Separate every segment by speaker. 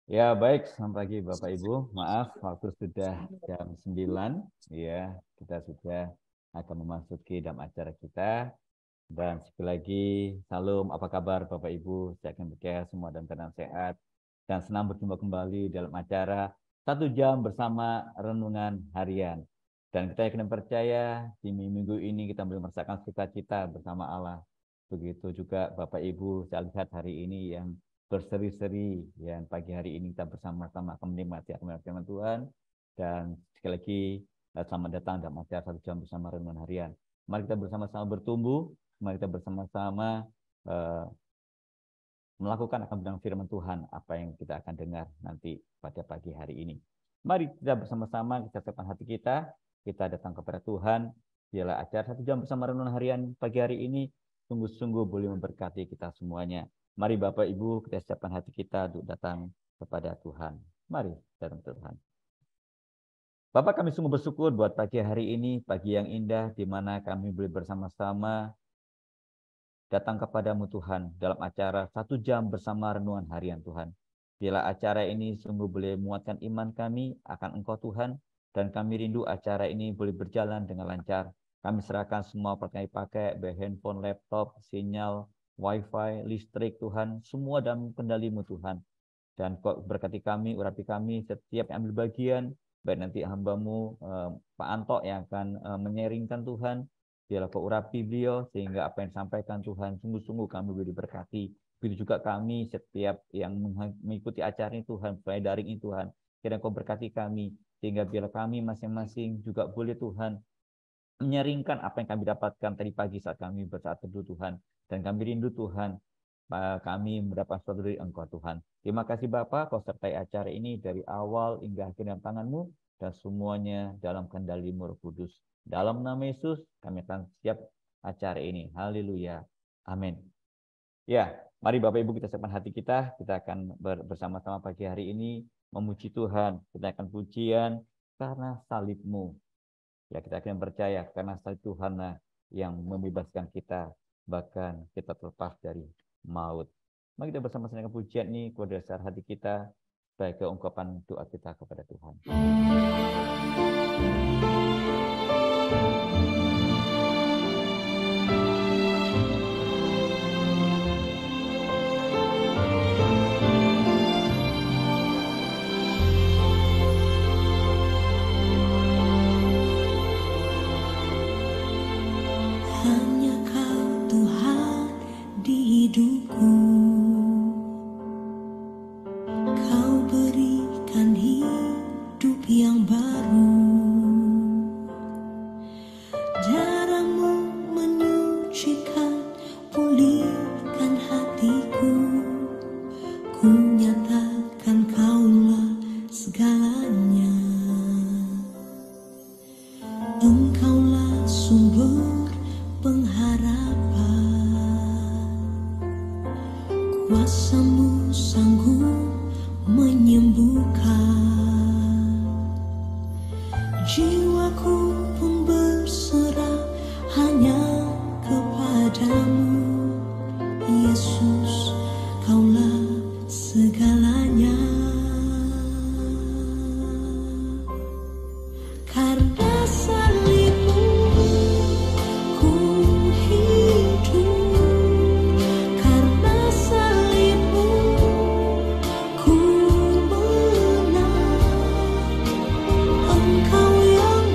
Speaker 1: Ya, baik. Selamat pagi Bapak Ibu. Maaf, waktu sudah jam 9. Ya, kita sudah akan memasuki dalam acara kita. Dan sekali lagi, salam, apa kabar Bapak Ibu? Saya akan percaya semua dalam keadaan sehat. Dan senang berjumpa kembali dalam acara 1 jam bersama Renungan Harian. Dan kita yakin dan percaya di minggu ini kita boleh merasakan sukacita bersama Allah. Begitu juga Bapak Ibu, saya lihat hari ini yang berseri-seri, yang pagi hari ini kita bersama-sama akan menikmati firman Tuhan. Dan sekali lagi, selamat datang dalam acara 1 jam bersama Renungan Harian. Mari kita bersama-sama bertumbuh, mari kita bersama-sama melakukan akan bidang firman Tuhan, apa yang kita akan dengar nanti pada pagi hari ini. Mari kita bersama-sama, kita siapkan hati kita datang kepada Tuhan. Biarlah acara 1 jam bersama Renungan Harian pagi hari ini sungguh-sungguh boleh memberkati kita semuanya. Mari Bapak Ibu, kita siapkan hati kita untuk datang kepada Tuhan. Mari datang ke Tuhan. Bapak, kami sungguh bersyukur buat pagi hari ini, pagi yang indah, di mana kami boleh bersama-sama datang kepadamu Tuhan dalam acara 1 jam bersama Renungan Harian Tuhan. Bila acara ini sungguh boleh menguatkan iman kami akan Engkau Tuhan, dan kami rindu acara ini boleh berjalan dengan lancar. Kami serahkan semua perkara pakai, baik handphone, laptop, sinyal, wifi, listrik Tuhan, semua dalam kendali-Mu Tuhan. Dan Kau berkati kami, urapi kami, setiap yang ambil bagian, baik nanti hamba-Mu, Pak Anto yang akan menyaringkan Tuhan, biarlah Kau urapi beliau, sehingga apa yang disampaikan Tuhan, sungguh-sungguh kami boleh diberkati. Begitu juga kami, setiap yang mengikuti acara ini Tuhan, supaya daring ini Tuhan, kiranya Kau berkati kami, sehingga biarlah kami masing-masing juga boleh Tuhan, menyaringkan apa yang kami dapatkan tadi pagi saat kami bersaat teduh Tuhan. Dan kami rindu Tuhan, kami mendapat sesuatu dari Engkau Tuhan. Terima kasih Bapa, Kau sertai acara ini dari awal hingga akhir dalam tangan-Mu, dan semuanya dalam kendali-Mu Roh Kudus. Dalam nama Yesus, kami akan siap acara ini. Haleluya. Amin. Ya, mari Bapak Ibu kita siapkan hati kita akan bersama-sama pagi hari ini memuji Tuhan. Kita akan pujian karena salib-Mu. Ya, kita akan percaya karena salib Tuhanlah yang membebaskan kita, bahkan kita terlepas dari maut. Mari kita bersama-sama dengan pujian ini kepada dasar hati kita, sebagai ungkapan doa kita kepada Tuhan.
Speaker 2: Hanya Kau Tuhan di hidupku, Kau berikan hidup yang baru. Darah-Mu menyucikan, pulihkan hatiku. Ku nyatakan Kaulah segalanya. Engkaulah sumber pengharapan, kuasa-Mu sanggup menyembuhkan. Jiwaku pun berserah hanya kepadamu, Yesus, Kaulah segalanya. Karena salib-Mu ku hidup, karena salib-Mu ku menang. Engkau yang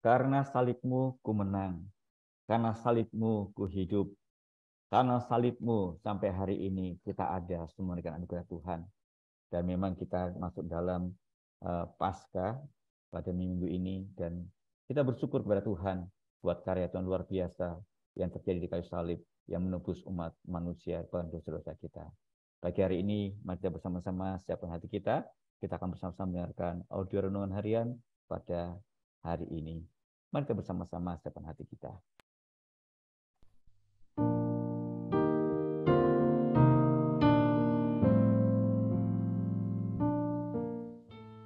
Speaker 1: Karena salibmu ku menang, karena salibmu ku hidup, karena salibmu sampai hari ini kita ada semua dengan anugerah Tuhan. Dan memang kita masuk dalam Paskah pada minggu ini, dan kita bersyukur kepada Tuhan buat karya Tuhan luar biasa yang terjadi di kayu salib yang menebus umat manusia dan dosa-dosa kita. Pagi hari ini mari kita bersama-sama siapkan hati kita akan bersama-sama mendengarkan audio renungan harian pada hari ini. Mari kita bersama-sama siapkan hati kita.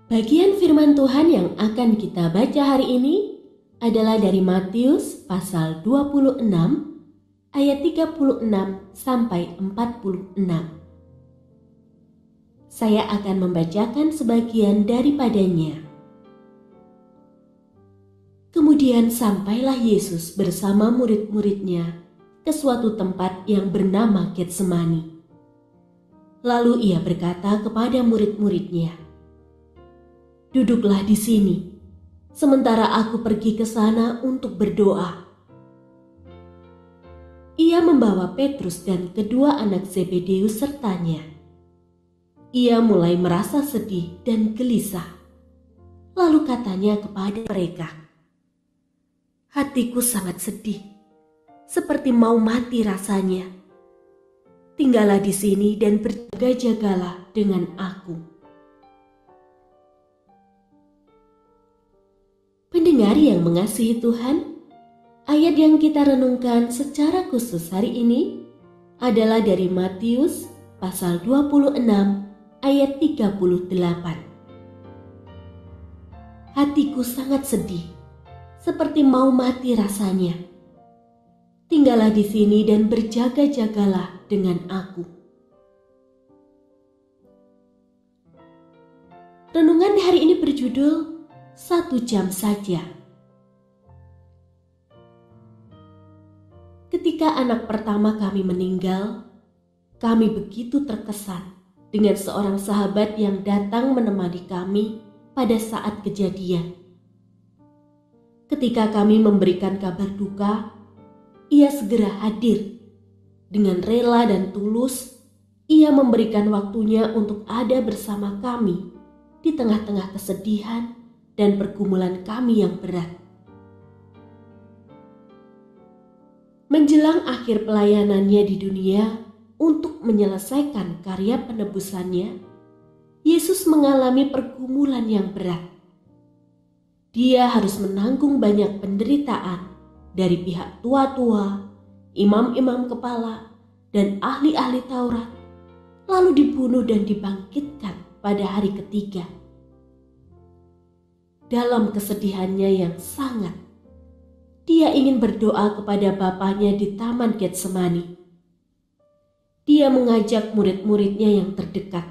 Speaker 3: Bagian firman Tuhan yang akan kita baca hari ini adalah dari Matius pasal 26 ayat 36 sampai 46. Saya akan membacakan sebagian daripadanya. Kemudian sampailah Yesus bersama murid-muridnya ke suatu tempat yang bernama Getsemani. Lalu ia berkata kepada murid-muridnya, "Duduklah di sini, sementara aku pergi ke sana untuk berdoa." Ia membawa Petrus dan kedua anak Zebedeus sertanya. Ia mulai merasa sedih dan gelisah. Lalu katanya kepada mereka, "Hatiku sangat sedih, seperti mau mati rasanya. Tinggallah di sini dan berjaga-jagalah dengan aku." Pendengar yang mengasihi Tuhan, ayat yang kita renungkan secara khusus hari ini adalah dari Matius pasal 26 ayat 38. "Hatiku sangat sedih, seperti mau mati rasanya. Tinggallah di sini dan berjaga-jagalah dengan aku." Renungan hari ini berjudul 1 jam saja. Ketika anak pertama kami meninggal, kami begitu terkesan dengan seorang sahabat yang datang menemani kami pada saat kejadian. Ketika kami memberikan kabar duka, ia segera hadir. Dengan rela dan tulus, ia memberikan waktunya untuk ada bersama kami di tengah-tengah kesedihan dan pergumulan kami yang berat. Menjelang akhir pelayanannya di dunia untuk menyelesaikan karya penebusannya, Yesus mengalami pergumulan yang berat. Dia harus menanggung banyak penderitaan dari pihak tua-tua, imam-imam kepala, dan ahli-ahli Taurat, lalu dibunuh dan dibangkitkan pada hari ketiga. Dalam kesedihannya yang sangat, dia ingin berdoa kepada Bapanya di Taman Getsemani. Dia mengajak murid-muridnya yang terdekat,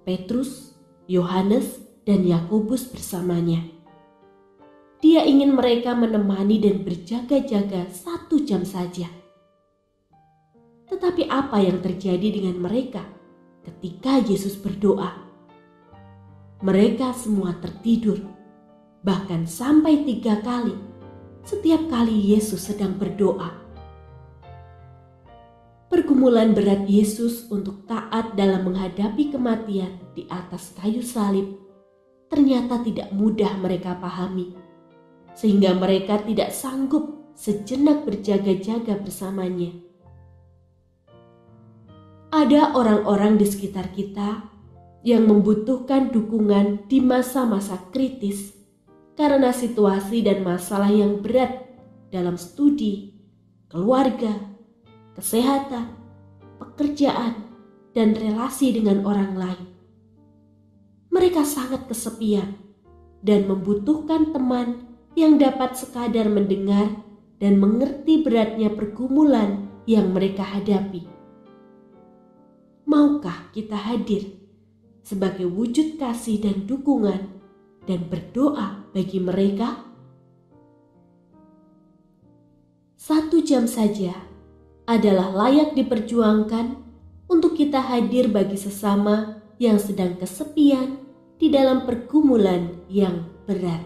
Speaker 3: Petrus, Yohanes, dan Yakobus bersamanya. Dia ingin mereka menemani dan berjaga-jaga 1 jam saja. Tetapi apa yang terjadi dengan mereka ketika Yesus berdoa? Mereka semua tertidur. Bahkan sampai 3 kali setiap kali Yesus sedang berdoa. Pergumulan berat Yesus untuk taat dalam menghadapi kematian di atas kayu salib ternyata tidak mudah mereka pahami, sehingga mereka tidak sanggup sejenak berjaga-jaga bersamanya. Ada orang-orang di sekitar kita yang membutuhkan dukungan di masa-masa kritis karena situasi dan masalah yang berat dalam studi, keluarga, kesehatan, pekerjaan, dan relasi dengan orang lain. Mereka sangat kesepian dan membutuhkan teman yang dapat sekadar mendengar dan mengerti beratnya pergumulan yang mereka hadapi. Maukah kita hadir sebagai wujud kasih dan dukungan dan berdoa bagi mereka? 1 jam saja adalah layak diperjuangkan untuk kita hadir bagi sesama yang sedang kesepian di dalam pergumulan yang berat.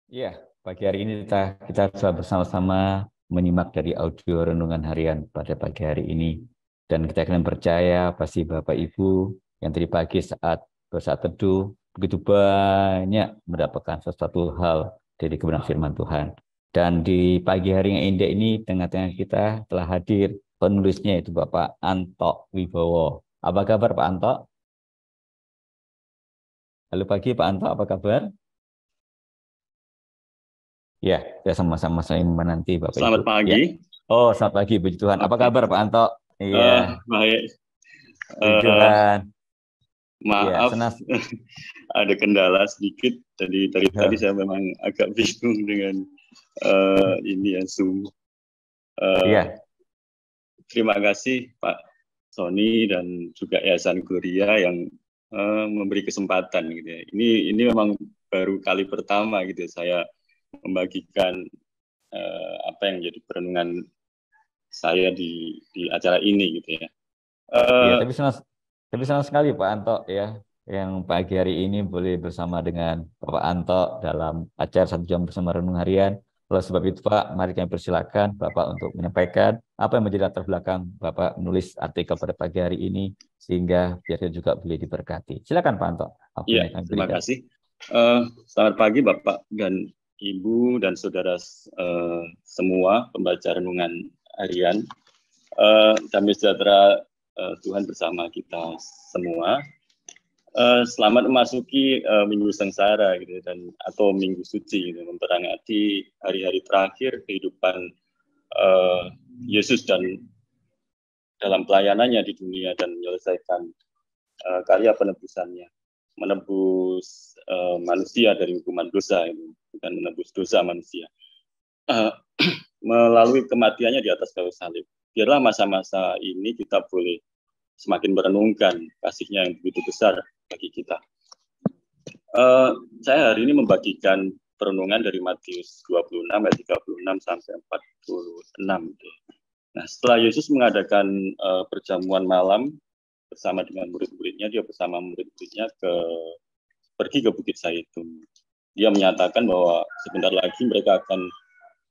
Speaker 1: Ya, pagi hari ini kita telah bersama-sama menyimak dari audio renungan harian pada pagi hari ini. Dan kita akan percaya pasti Bapak Ibu yang tadi pagi saat bersaat teduh begitu banyak mendapatkan sesuatu hal dari kebenaran firman Tuhan. Dan di pagi hari yang indah ini tengah-tengah kita telah hadir penulisnya itu Bapak Anto Wibowo. Apa kabar Pak Anto? Halo pagi Pak Anto, apa kabar? Ya, ya sama-sama saya menanti Bapak Ibu.
Speaker 4: Selamat
Speaker 1: Ya.
Speaker 4: pagi.
Speaker 1: Oh, selamat pagi, puji Tuhan. Apa
Speaker 4: Oke.
Speaker 1: kabar Pak Anto? Iya,
Speaker 4: Baik.
Speaker 1: puji
Speaker 4: Eh,
Speaker 1: Tuhan. Iya,
Speaker 4: Maaf,
Speaker 1: senang.
Speaker 4: ada kendala sedikit. Jadi dari tadi saya memang agak bingung dengan ini ya Zoom.
Speaker 1: Iya,
Speaker 4: Terima kasih Pak Sony dan juga Yayasan Gloria yang memberi kesempatan gitu ya. Ini memang baru kali pertama gitu ya, saya membagikan apa yang menjadi perenungan saya di acara ini gitu ya.
Speaker 1: iya, tapi senang sekali Pak Anto ya, yang pagi hari ini boleh bersama dengan Bapak Anto dalam acara 1 jam bersama renung harian. Oleh sebab itu Pak, mari kami persilakan Bapak untuk menyampaikan apa yang menjadi latar belakang Bapak menulis artikel pada pagi hari ini, sehingga biar kita juga boleh diberkati. Silakan Pak Anto, apa
Speaker 4: Iya,
Speaker 1: yang kami
Speaker 4: terima
Speaker 1: berikan.
Speaker 4: kasih. Selamat pagi Bapak dan Ibu dan saudara semua pembaca renungan harian. Damai sejahtera Tuhan bersama kita semua. Selamat memasuki Minggu Sengsara gitu dan atau Minggu Suci gitu, memperingati hari-hari terakhir kehidupan Yesus dan dalam pelayanannya di dunia dan menyelesaikan karya penebusannya, menebus manusia dari hukuman dosa ini, bukan menebus dosa manusia. Melalui kematiannya di atas kayu salib. Biarlah masa-masa ini kita boleh semakin merenungkan kasihnya yang begitu besar bagi kita. Saya hari ini membagikan perenungan dari Matius 26 ayat 36 sampai 46. Nah, setelah Yesus mengadakan perjamuan malam bersama dengan murid-muridnya, dia bersama murid-muridnya pergi ke Bukit Zaitun. Dia menyatakan bahwa sebentar lagi mereka akan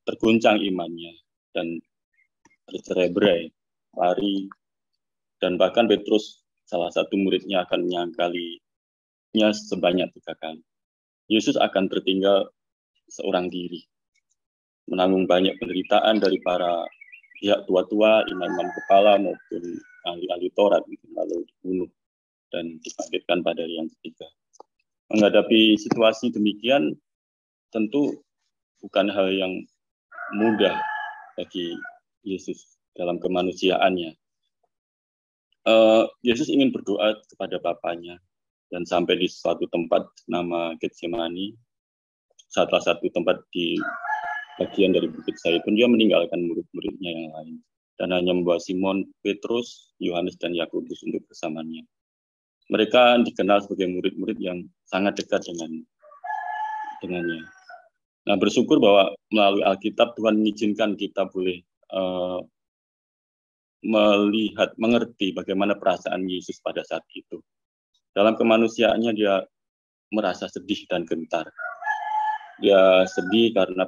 Speaker 4: terguncang imannya dan bercerai-berai, lari, dan bahkan Petrus, salah satu muridnya, akan menyangkalinya sebanyak 3 kali. Yesus akan tertinggal seorang diri, menanggung banyak penderitaan dari para pihak tua-tua, imam-imam kepala maupun ahli-ahli Taurat, lalu dibunuh dan dibangkitkan pada hari yang ketiga. Menghadapi situasi demikian tentu bukan hal yang mudah bagi Yesus dalam kemanusiaannya. Yesus ingin berdoa kepada Bapanya dan sampai di suatu tempat nama Getsemani, salah satu tempat di bagian dari Bukit Zaitun, dia meninggalkan murid-muridnya yang lain dan hanya membawa Simon, Petrus, Yohanes, dan Yakobus untuk bersamanya. Mereka dikenal sebagai murid-murid yang sangat dekat dengannya. Nah, bersyukur bahwa melalui Alkitab Tuhan mengizinkan kita boleh melihat, mengerti bagaimana perasaan Yesus pada saat itu. Dalam kemanusiaannya dia merasa sedih dan gentar. Dia sedih karena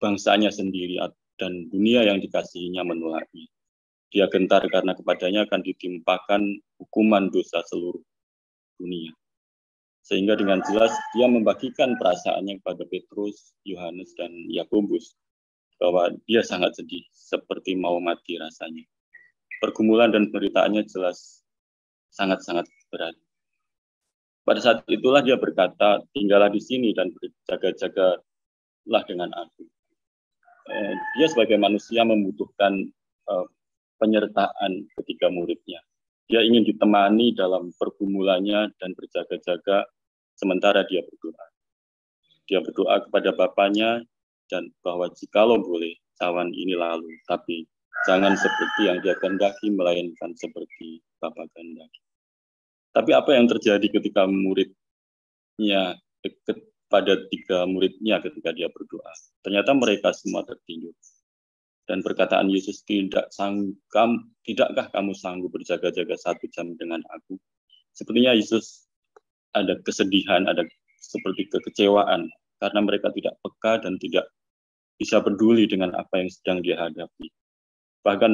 Speaker 4: bangsanya sendiri dan dunia yang dikasihinya menolaknya. Dia gentar karena kepadanya akan ditimpakan hukuman dosa seluruh dunia. Sehingga dengan jelas dia membagikan perasaannya kepada Petrus, Yohanes, dan Yakobus bahwa dia sangat sedih, seperti mau mati rasanya. Pergumulan dan penderitaannya jelas sangat-sangat berat. Pada saat itulah dia berkata, tinggallah di sini dan berjaga-jagalah dengan aku. Dia sebagai manusia membutuhkan penyertaan ketika muridnya. Dia ingin ditemani dalam pergumulannya dan berjaga-jaga sementara dia berdoa. Dia berdoa kepada Bapanya dan bahwa jikalau boleh cawan ini lalu, tapi jangan seperti yang dia kehendaki, melainkan seperti Bapa kehendaki. Tapi apa yang terjadi ketika muridnya, pada 3 muridnya ketika dia berdoa? Ternyata mereka semua tertidur. Dan perkataan Yesus, tidakkah kamu sanggup berjaga-jaga 1 jam dengan aku? Sepertinya Yesus ada kesedihan, ada seperti kekecewaan karena mereka tidak peka dan tidak bisa peduli dengan apa yang sedang dia hadapi. Bahkan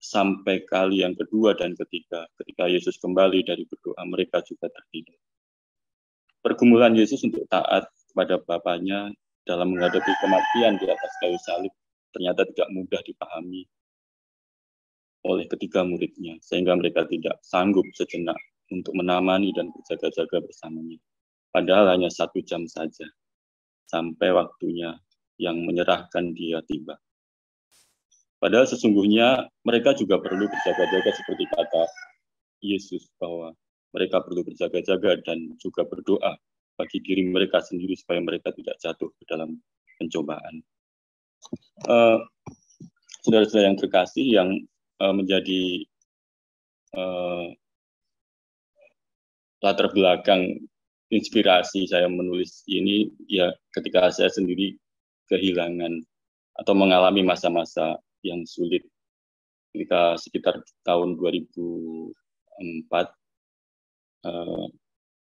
Speaker 4: sampai kali yang kedua dan ketiga, ketika Yesus kembali dari berdoa, mereka juga tertidur. Pergumulan Yesus untuk taat kepada Bapaknya dalam menghadapi kematian di atas kayu salib ternyata tidak mudah dipahami oleh ketiga muridnya, sehingga mereka tidak sanggup sejenak untuk menemani dan berjaga-jaga bersamanya. Padahal hanya 1 jam saja, sampai waktunya yang menyerahkan dia tiba. Padahal sesungguhnya mereka juga perlu berjaga-jaga seperti kata Yesus, bahwa mereka perlu berjaga-jaga dan juga berdoa bagi diri mereka sendiri supaya mereka tidak jatuh ke dalam pencobaan. Saudara-saudara yang terkasih, yang menjadi latar belakang inspirasi saya menulis ini, ya ketika saya sendiri kehilangan atau mengalami masa-masa yang sulit. Ketika sekitar tahun 2004,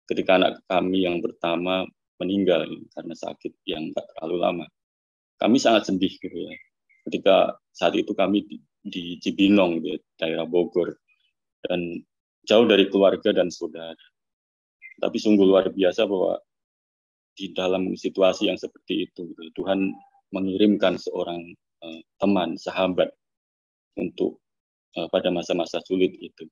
Speaker 4: ketika anak kami yang pertama meninggal karena sakit yang tak terlalu lama, kami sangat sedih gitu ya. Ketika saat itu kami di Cibinong, di daerah Bogor, dan jauh dari keluarga dan saudara. Tapi sungguh luar biasa bahwa di dalam situasi yang seperti itu, Tuhan mengirimkan seorang teman, sahabat untuk pada masa-masa sulit itu.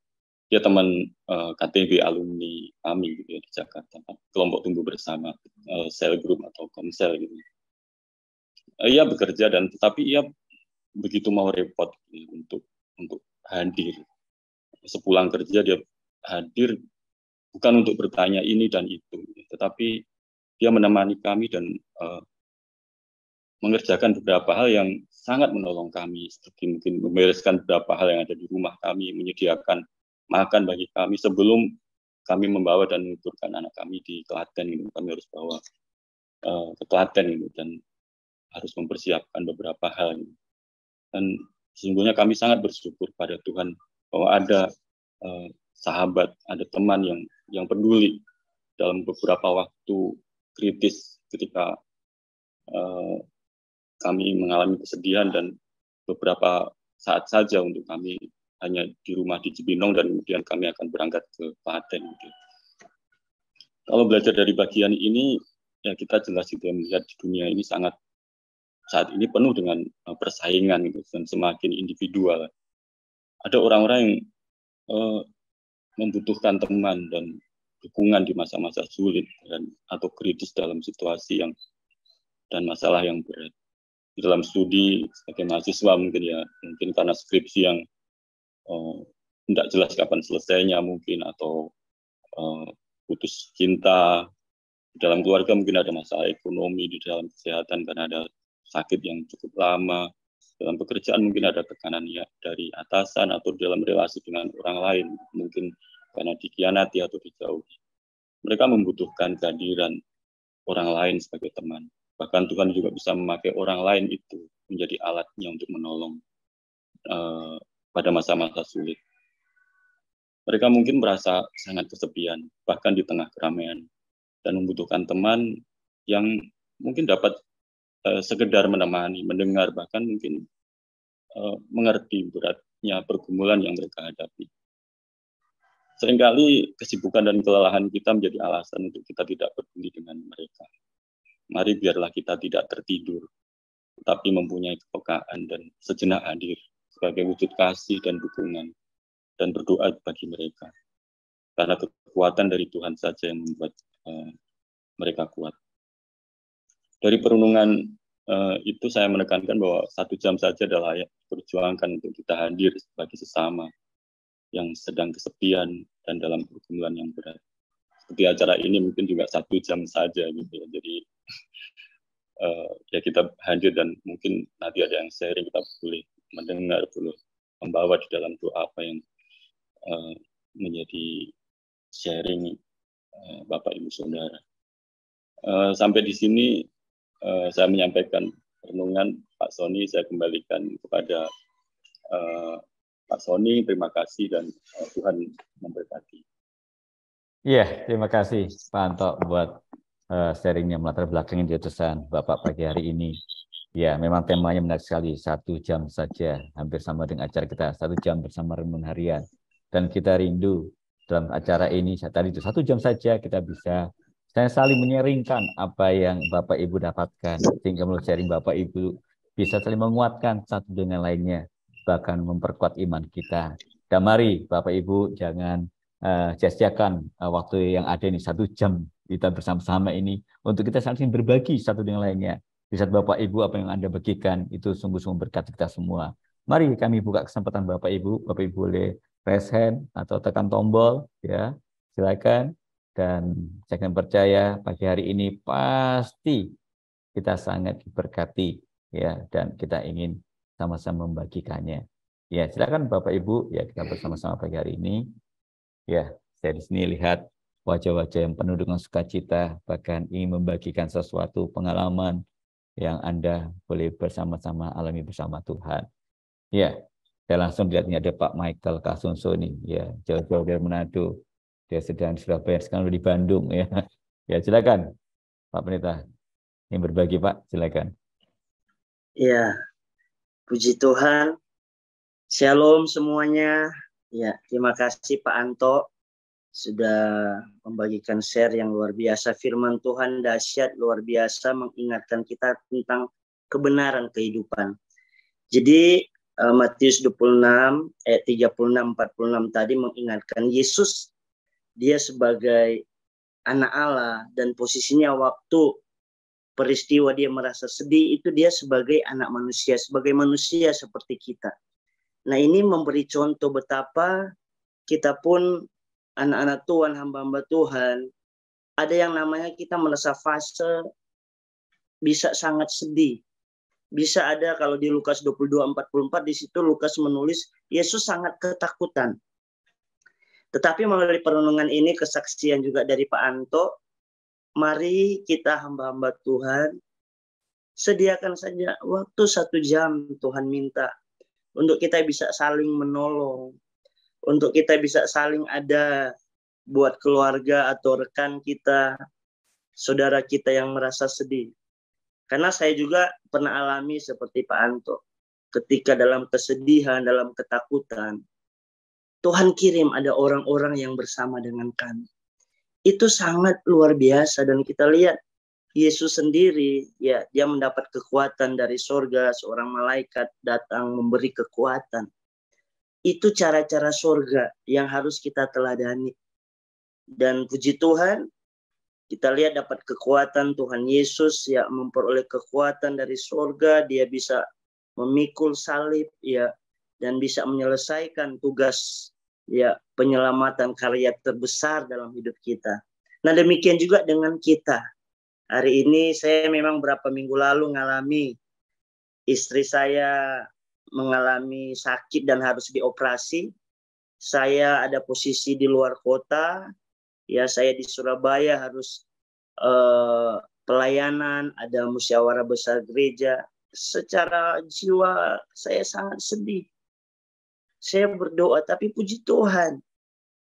Speaker 4: Dia teman KTB alumni kami gitu ya, di Jakarta, kelompok tumbuh bersama, sel group atau komsel gitu. Ia bekerja dan tetapi ia begitu mau repot gitu, untuk hadir. Sepulang kerja dia hadir bukan untuk bertanya ini dan itu, tetapi dia menemani kami dan mengerjakan beberapa hal yang sangat menolong kami, seperti mungkin membereskan beberapa hal yang ada di rumah kami, menyediakan makan bagi kami sebelum kami membawa dan menuturkan anak kami di Klaten gitu. Kami harus bawa ke Klaten gitu, dan harus mempersiapkan beberapa hal gitu. Dan sesungguhnya kami sangat bersyukur pada Tuhan bahwa ada sahabat, ada teman yang peduli dalam beberapa waktu kritis ketika kami mengalami kesedihan, dan beberapa saat saja untuk kami hanya di rumah di Cibinong dan kemudian kami akan berangkat ke Klaten. Gitu. Kalau belajar dari bagian ini, ya kita jelas gitu melihat di dunia ini sangat saat ini penuh dengan persaingan gitu, dan semakin individual. Ada orang-orang yang membutuhkan teman dan dukungan di masa-masa sulit atau kritis dalam situasi yang dan masalah yang berat. Di dalam studi sebagai mahasiswa mungkin karena skripsi yang tidak jelas kapan selesainya mungkin, atau putus cinta. Di dalam keluarga mungkin ada masalah ekonomi, di dalam kesehatan karena ada sakit yang cukup lama, dalam pekerjaan mungkin ada tekanan ya dari atasan, atau dalam relasi dengan orang lain mungkin karena dikhianati atau dijauhi. Mereka membutuhkan kehadiran orang lain sebagai teman. Bahkan Tuhan juga bisa memakai orang lain itu menjadi alatnya untuk menolong pada masa-masa sulit. Mereka mungkin merasa sangat kesepian, bahkan di tengah keramaian, dan membutuhkan teman yang mungkin dapat sekedar menemani, mendengar, bahkan mungkin mengerti beratnya pergumulan yang mereka hadapi. Seringkali kesibukan dan kelelahan kita menjadi alasan untuk kita tidak peduli dengan mereka. Mari biarlah kita tidak tertidur, tetapi mempunyai kepekaan dan sejenak hadir sebagai wujud kasih dan dukungan, dan berdoa bagi mereka. Karena kekuatan dari Tuhan saja yang membuat mereka kuat. Dari perenungan itu saya menekankan bahwa 1 jam saja adalah layak diperjuangkan untuk kita hadir bagi sesama yang sedang kesepian dan dalam pergumulan yang berat. Seperti acara ini mungkin juga 1 jam saja gitu ya. Jadi ya kita hadir dan mungkin nanti ada yang sharing, kita boleh mendengar, boleh membawa di dalam doa apa yang menjadi sharing Bapak Ibu Saudara. Sampai di sini saya menyampaikan renungan Pak Sony, saya kembalikan kepada Pak Sony. Terima kasih dan Tuhan memberkati.
Speaker 1: Iya, terima kasih Pak Anto buat sharingnya melatar belakangnya diocesan Bapak pagi hari ini. Ya, memang temanya menarik sekali. 1 jam saja, hampir sama dengan acara kita. 1 jam bersama renungan harian. Dan kita rindu dalam acara ini, tadi itu 1 jam saja kita bisa saya saling menyaringkan apa yang Bapak Ibu dapatkan. Sehingga melalui sharing Bapak Ibu bisa saling menguatkan satu dengan lainnya. Bahkan memperkuat iman kita. Dan mari Bapak Ibu jangan sia-siakan waktu yang ada ini 1 jam kita bersama-sama ini untuk kita saling berbagi satu dengan lainnya. Di saat Bapak Ibu apa yang Anda bagikan itu sungguh-sungguh berkat kita semua. Mari kami buka kesempatan Bapak Ibu boleh raise hand atau tekan tombol ya. Silakan. Dan saya akan percaya pagi hari ini pasti kita sangat diberkati ya, dan kita ingin sama-sama membagikannya. Ya, silakan Bapak Ibu ya, kita bersama-sama pagi hari ini. Ya, saya di sini lihat wajah-wajah yang penuh dengan sukacita, bahkan ingin membagikan sesuatu pengalaman yang Anda boleh bersama-sama alami bersama Tuhan. Ya, saya langsung lihatnya ada Pak Michael Kasunso nih, ya jauh-jauh dari Manado. Dia sedang di Surabaya, sekarang di Bandung ya. Ya, silakan Pak Pendeta yang berbagi Pak, silakan.
Speaker 5: Ya, puji Tuhan. Shalom semuanya. Ya, terima kasih Pak Anto sudah membagikan share yang luar biasa. Firman Tuhan dahsyat, luar biasa, mengingatkan kita tentang kebenaran kehidupan. Jadi Matius 26 ayat 36-46 tadi mengingatkan Yesus, dia sebagai anak Allah, dan posisinya waktu peristiwa dia merasa sedih itu dia sebagai anak manusia, sebagai manusia seperti kita. Nah, ini memberi contoh betapa kita pun anak-anak Tuhan, hamba-hamba Tuhan, ada yang namanya kita merasa fase bisa sangat sedih. Bisa ada kalau di Lukas 22:44 di situ Lukas menulis Yesus sangat ketakutan. Tetapi melalui perenungan ini, kesaksian juga dari Pak Anto, mari kita hamba-hamba Tuhan sediakan saja waktu 1 jam Tuhan minta untuk kita bisa saling menolong, untuk kita bisa saling ada buat keluarga atau rekan kita, saudara kita yang merasa sedih. Karena saya juga pernah alami seperti Pak Anto, ketika dalam kesedihan, dalam ketakutan, Tuhan kirim ada orang-orang yang bersama dengan kami. Itu sangat luar biasa, dan kita lihat Yesus sendiri, ya, dia mendapat kekuatan dari sorga, seorang malaikat datang memberi kekuatan. Itu cara-cara sorga yang harus kita teladani. Dan puji Tuhan, kita lihat dapat kekuatan Tuhan Yesus, ya, memperoleh kekuatan dari sorga, dia bisa memikul salib, ya, dan bisa menyelesaikan tugas, ya, penyelamatan karya terbesar dalam hidup kita. Nah, demikian juga dengan kita. Hari ini saya memang berapa minggu lalu mengalami, istri saya mengalami sakit dan harus dioperasi. Saya ada posisi di luar kota, ya, saya di Surabaya harus pelayanan, ada musyawarah besar gereja. Secara jiwa saya sangat sedih. Saya berdoa, tapi puji Tuhan,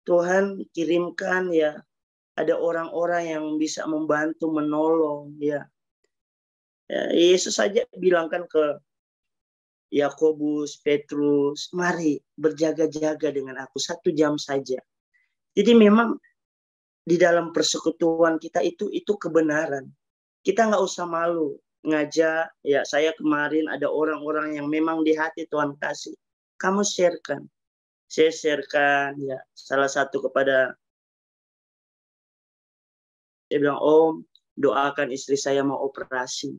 Speaker 5: Tuhan kirimkan, ya, ada orang-orang yang bisa membantu, menolong, ya. Yesus saja bilangkan ke Yakobus, Petrus, mari berjaga-jaga dengan aku 1 jam saja. Jadi memang di dalam persekutuan kita itu kebenaran. Kita nggak usah malu ngajak, ya, saya kemarin ada orang-orang yang memang di hati Tuhan kasih. Kamu sharekan. Saya sharekan, ya, salah satu kepada, saya bilang, Om, doakan istri saya mau operasi.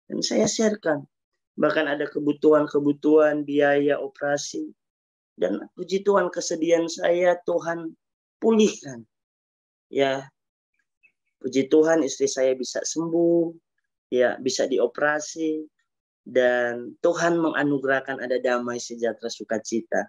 Speaker 5: Dan saya sharekan. Bahkan ada kebutuhan biaya operasi. Dan puji Tuhan, kesedihan saya Tuhan pulihkan. Ya, puji Tuhan istri saya bisa sembuh, ya, bisa dioperasi. Dan Tuhan menganugerahkan ada damai, sejahtera, sukacita.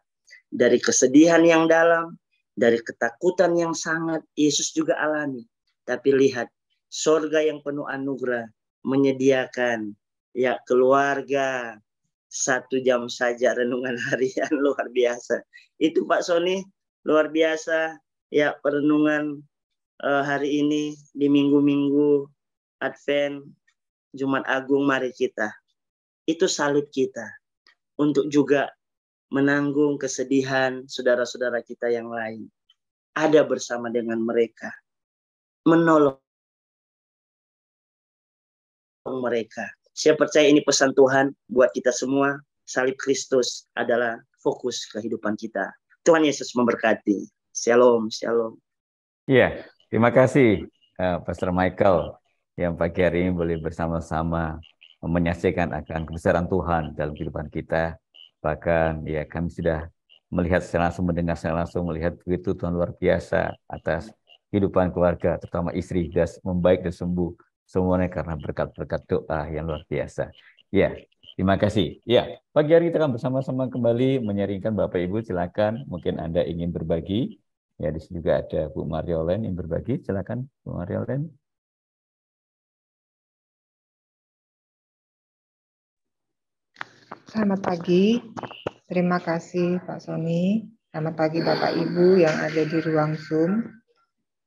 Speaker 5: Dari kesedihan yang dalam, dari ketakutan yang sangat, Yesus juga alami. Tapi lihat, sorga yang penuh anugerah menyediakan, ya, keluarga 1 jam saja renungan harian, luar biasa. Itu Pak Sony, luar biasa, ya, perenungan hari ini di minggu-minggu Advent, Jumat Agung, mari kita, itu salib kita untuk juga menanggung kesedihan saudara-saudara kita yang lain. Ada bersama dengan mereka, menolong mereka. Saya percaya ini pesan Tuhan buat kita semua. Salib Kristus adalah fokus kehidupan kita. Tuhan Yesus memberkati. Shalom, shalom.
Speaker 1: Iya, terima kasih Pastor Michael yang pagi hari ini boleh bersama-sama menyaksikan akan kebesaran Tuhan dalam kehidupan kita. Bahkan ya kami sudah melihat secara langsung, mendengar secara langsung, melihat begitu Tuhan luar biasa atas kehidupan keluarga, terutama istri sudah membaik dan sembuh semuanya karena berkat-berkat doa yang luar biasa. Ya, terima kasih. Ya, pagi hari kita akan bersama-sama kembali menyaringkan. Bapak Ibu silakan, mungkin Anda ingin berbagi. Ya, di sini juga ada Bu Mariolen yang berbagi. Silakan Bu Mariolen.
Speaker 6: Selamat pagi, terima kasih Pak Sony. Selamat pagi Bapak Ibu yang ada di ruang Zoom.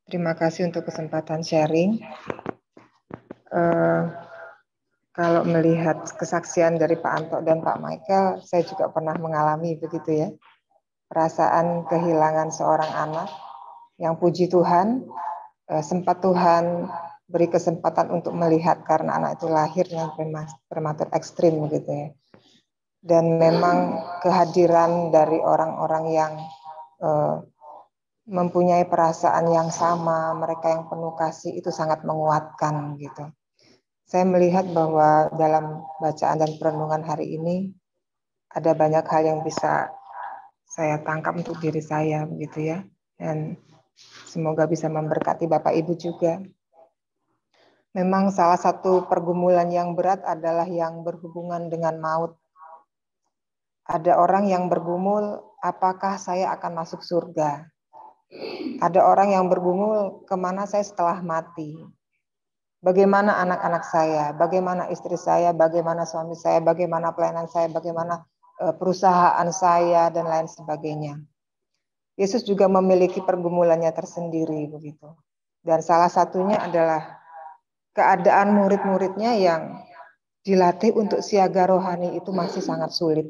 Speaker 6: Terima kasih untuk kesempatan sharing. Kalau melihat kesaksian dari Pak Anto dan Pak Michael, saya juga pernah mengalami begitu ya. Perasaan kehilangan seorang anak yang puji Tuhan, sempat Tuhan beri kesempatan untuk melihat karena anak itu lahir dengan prematur ekstrim begitu ya. Dan memang kehadiran dari orang-orang yang mempunyai perasaan yang sama, mereka yang penuh kasih itu sangat menguatkan gitu. Saya melihat bahwa dalam bacaan dan perenungan hari ini ada banyak hal yang bisa saya tangkap untuk diri saya begitu ya. Dan semoga bisa memberkati Bapak Ibu juga. Memang salah satu pergumulan yang berat adalah yang berhubungan dengan maut. Ada orang yang bergumul, apakah saya akan masuk surga? Ada orang yang bergumul, kemana saya setelah mati? Bagaimana anak-anak saya? Bagaimana istri saya? Bagaimana suami saya? Bagaimana pelayanan saya? Bagaimana perusahaan saya? Dan lain sebagainya. Yesus juga memiliki pergumulannya tersendiri begitu. Dan salah satunya adalah keadaan murid-muridnya yang dilatih untuk siaga rohani itu masih sangat sulit.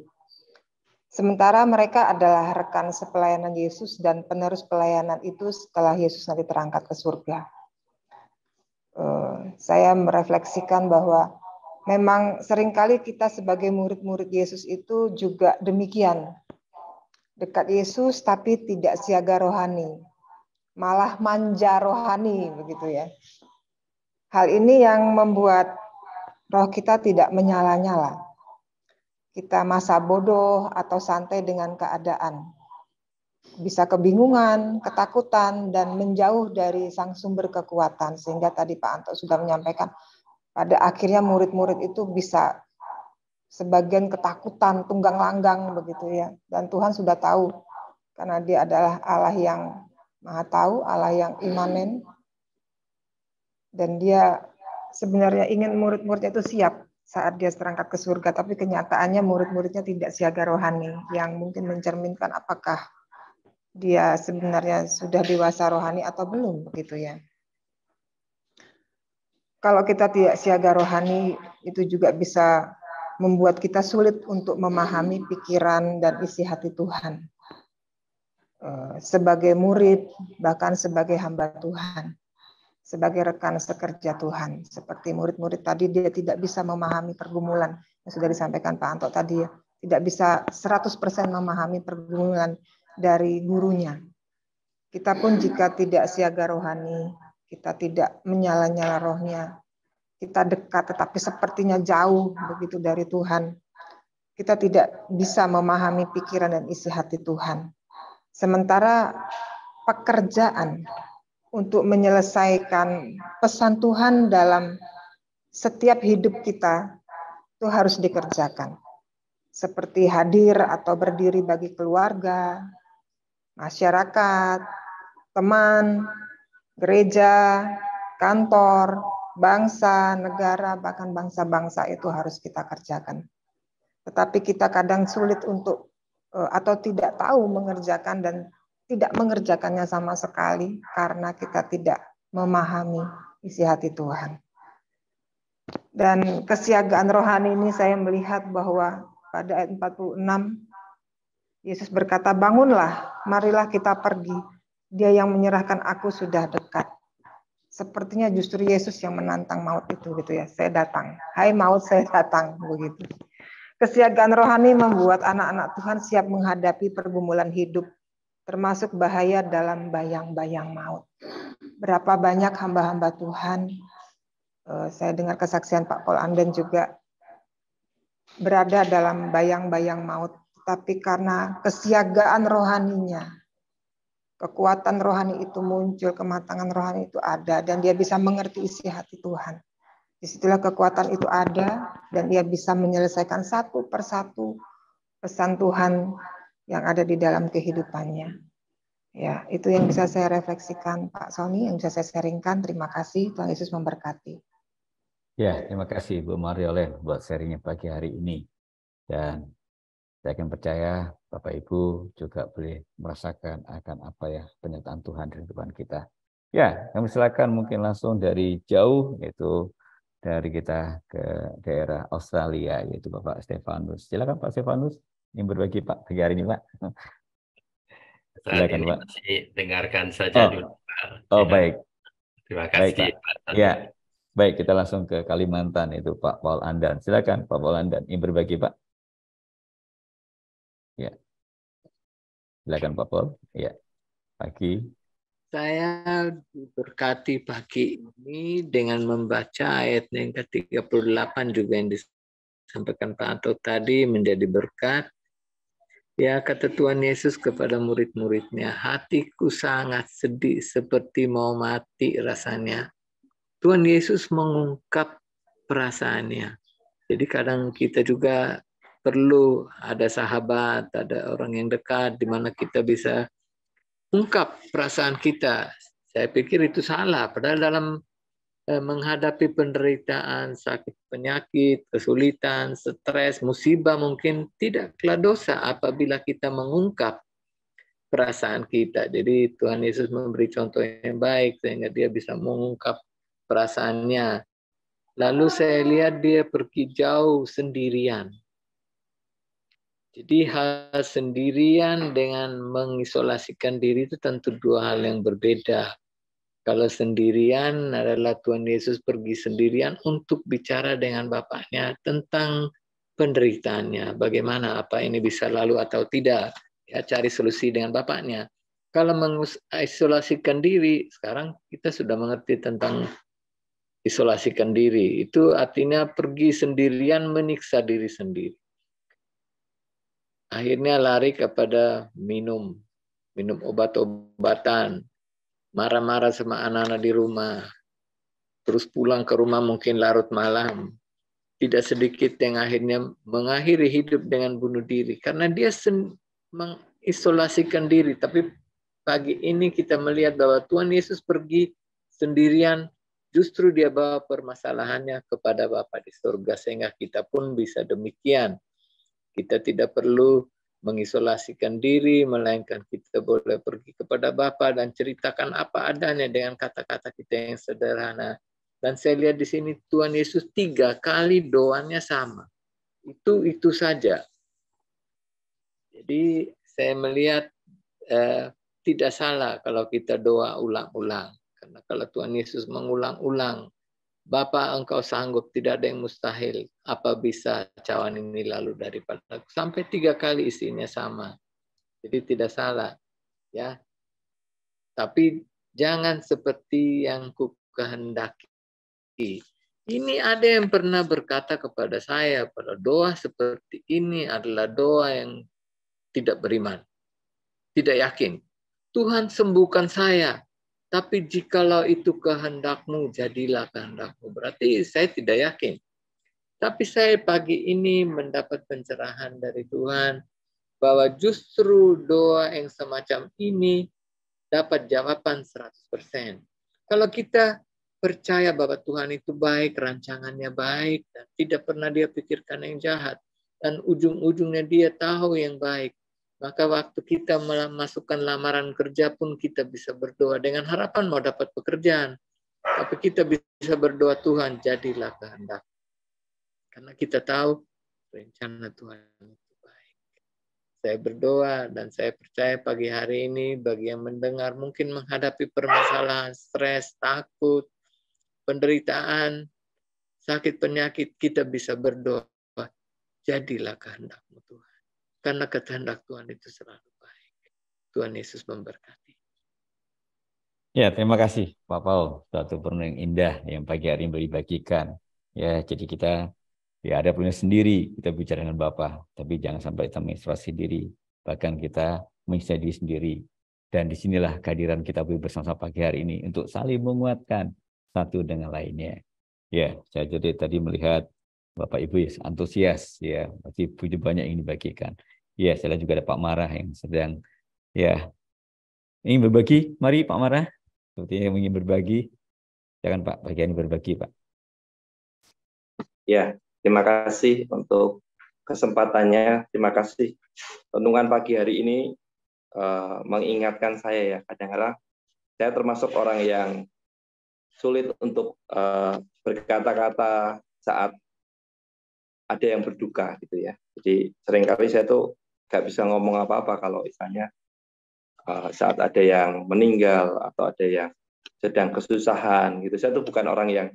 Speaker 6: Sementara mereka adalah rekan sepelayanan Yesus dan penerus pelayanan itu setelah Yesus nanti terangkat ke surga. Saya merefleksikan bahwa memang seringkali kita sebagai murid-murid Yesus itu juga demikian. Dekat Yesus tapi tidak siaga rohani. Malah manja rohani begitu ya. Hal ini yang membuat roh kita tidak menyala-nyala. Kita masa bodoh atau santai dengan keadaan. Bisa kebingungan, ketakutan, dan menjauh dari sang sumber kekuatan. Sehingga tadi Pak Anto sudah menyampaikan, pada akhirnya murid-murid itu bisa sebagian ketakutan, tunggang langgang begitu ya. Dan Tuhan sudah tahu, karena Dia adalah Allah yang Maha Tahu, Allah yang imanen. Dan Dia sebenarnya ingin murid-muridnya itu siap saat Dia terangkat ke surga, tapi kenyataannya murid-muridnya tidak siaga rohani, yang mungkin mencerminkan apakah dia sebenarnya sudah dewasa rohani atau belum, begitu ya. Kalau kita tidak siaga rohani, itu juga bisa membuat kita sulit untuk memahami pikiran dan isi hati Tuhan. Sebagai murid, bahkan sebagai hamba Tuhan. Sebagai rekan sekerja Tuhan. Seperti murid-murid tadi, dia tidak bisa memahami pergumulan yang sudah disampaikan Pak Anto tadi ya. Tidak bisa 100% memahami pergumulan dari gurunya. Kita pun jika tidak siaga rohani, kita tidak menyala-nyala rohnya, kita dekat tetapi sepertinya jauh begitu dari Tuhan, kita tidak bisa memahami pikiran dan isi hati Tuhan. Sementara pekerjaan untuk menyelesaikan pesan Tuhan dalam setiap hidup kita itu harus dikerjakan. Seperti hadir atau berdiri bagi keluarga, masyarakat, teman, gereja, kantor, bangsa, negara, bahkan bangsa-bangsa itu harus kita kerjakan. Tetapi kita kadang sulit untuk atau tidak tahu mengerjakan dan tidak mengerjakannya sama sekali karena kita tidak memahami isi hati Tuhan. Dan kesiagaan rohani ini saya melihat bahwa pada ayat 46, Yesus berkata, bangunlah, marilah kita pergi. Dia yang menyerahkan aku sudah dekat. Sepertinya justru Yesus yang menantang maut itu gitu ya. Saya datang. Hai maut, saya datang begitu. Kesiagaan rohani membuat anak-anak Tuhan siap menghadapi pergumulan hidup, termasuk bahaya dalam bayang-bayang maut. Berapa banyak hamba-hamba Tuhan, saya dengar kesaksian Pak Paul Anden juga, berada dalam bayang-bayang maut, tapi karena kesiagaan rohaninya, kekuatan rohani itu muncul, kematangan rohani itu ada, dan dia bisa mengerti isi hati Tuhan. Disitulah kekuatan itu ada, dan dia bisa menyelesaikan satu persatu pesan Tuhan yang ada di dalam kehidupannya. Ya, itu yang bisa saya refleksikan, Pak Sony, yang bisa saya sharingkan. Terima kasih, Tuhan Yesus memberkati.
Speaker 1: Ya, terima kasih Bu Marioleh buat sharingnya pagi hari ini. Dan saya akan percaya Bapak Ibu juga boleh merasakan akan apa ya penyertaan Tuhan di depan kita. Ya, kami silakan mungkin langsung dari jauh, yaitu dari kita ke daerah Australia, yaitu Bapak Stefanus. Silakan Pak Stefanus, yang berbagi Pak pagi hari ini Pak. Silakan Pak.
Speaker 7: Masih dengarkan saja dulu.
Speaker 1: Oh ya. Baik.
Speaker 7: Terima kasih
Speaker 1: Pak. Ya, baik kita langsung ke Kalimantan, itu Pak Paul Andan. Silakan Pak Paul Andan, yang berbagi Pak. Ya, silakan Pak Paul. Ya, pagi.
Speaker 8: Saya diberkati pagi ini dengan membaca ayat yang ke-38 juga yang disampaikan Pak Anto tadi, menjadi berkat. Ya, kata Tuhan Yesus kepada murid-muridnya, hatiku sangat sedih seperti mau mati rasanya. Tuhan Yesus mengungkap perasaannya. Jadi kadang kita juga perlu ada sahabat, ada orang yang dekat, di mana kita bisa ungkap perasaan kita. Saya pikir itu salah, padahal dalam menghadapi penderitaan, sakit penyakit, kesulitan, stres, musibah mungkin tidaklah dosa apabila kita mengungkap perasaan kita. Jadi Tuhan Yesus memberi contoh yang baik sehingga dia bisa mengungkap perasaannya. Lalu saya lihat dia pergi jauh sendirian. Jadi hal sendirian dengan mengisolasikan diri itu tentu dua hal yang berbeda. Kalau sendirian adalah Tuhan Yesus pergi sendirian untuk bicara dengan Bapaknya tentang penderitaannya. Bagaimana, apa ini bisa lalu atau tidak. Ya, cari solusi dengan Bapaknya. Kalau mengisolasikan diri, sekarang kita sudah mengerti tentang isolasikan diri. Itu artinya pergi sendirian menyiksa diri sendiri. Akhirnya lari kepada minum obat-obatan, marah-marah sama anak-anak di rumah, terus pulang ke rumah mungkin larut malam. Tidak sedikit yang akhirnya mengakhiri hidup dengan bunuh diri, karena dia mengisolasikan diri. Tapi pagi ini kita melihat bahwa Tuhan Yesus pergi sendirian, justru dia bawa permasalahannya kepada Bapa di surga, sehingga kita pun bisa demikian. Kita tidak perlu mengisolasikan diri, melainkan kita boleh pergi kepada Bapa dan ceritakan apa adanya dengan kata-kata kita yang sederhana. Dan saya lihat di sini Tuhan Yesus 3 kali doanya sama. Itu saja. Jadi saya melihat tidak salah kalau kita doa ulang-ulang. Karena kalau Tuhan Yesus mengulang-ulang, Bapa engkau sanggup, tidak ada yang mustahil. Apa bisa cawan ini lalu daripada aku? Sampai 3 kali isinya sama. Jadi tidak salah. Ya. Tapi jangan seperti yang ku kehendaki. Ini ada yang pernah berkata kepada saya, pada doa seperti ini adalah doa yang tidak beriman. Tidak yakin. Tuhan sembuhkan saya. Tapi jikalau itu kehendakmu, jadilah kehendakmu. Berarti saya tidak yakin. Tapi saya pagi ini mendapat pencerahan dari Tuhan bahwa justru doa yang semacam ini dapat jawaban 100%. Kalau kita percaya bahwa Tuhan itu baik, rancangannya baik, dan tidak pernah dia pikirkan yang jahat, dan ujung-ujungnya dia tahu yang baik, maka waktu kita memasukkan lamaran kerja pun kita bisa berdoa dengan harapan mau dapat pekerjaan. Tapi kita bisa berdoa, Tuhan jadilah kehendak. Karena kita tahu rencana Tuhan itu baik. Saya berdoa dan saya percaya pagi hari ini bagi yang mendengar mungkin menghadapi permasalahan, stres, takut, penderitaan, sakit penyakit, kita bisa berdoa, jadilah kehendak-Mu Tuhan. Karena kehendak Tuhan itu selalu baik. Tuhan Yesus memberkati.
Speaker 1: Ya, terima kasih Pak Paul. Suatu perenungan yang indah yang pagi hari ini dibagikan. Ya, jadi kita ada punya sendiri, kita bicara dengan Bapa, tapi jangan sampai kita menginspirasi diri, bahkan kita menginspirasi diri sendiri. Dan disinilah kehadiran kita bersama pagi hari ini untuk saling menguatkan satu dengan lainnya. Ya, saya jadi tadi melihat Bapak Ibu ya antusias, ya masih puji banyak yang dibagikan. Ya, saya lihat juga ada Pak Marah yang sedang ya ingin berbagi. Mari Pak Marah. Sepertinya yang ingin berbagi, silakan Pak, bagian berbagi Pak.
Speaker 9: Ya, terima kasih untuk kesempatannya. Terima kasih. Renungan pagi hari ini mengingatkan saya ya, kadang-kadang saya termasuk orang yang sulit untuk berkata-kata saat ada yang berduka gitu ya. Jadi seringkali saya tuh nggak bisa ngomong apa-apa kalau misalnya saat ada yang meninggal atau ada yang sedang kesusahan gitu. Saya tuh bukan orang yang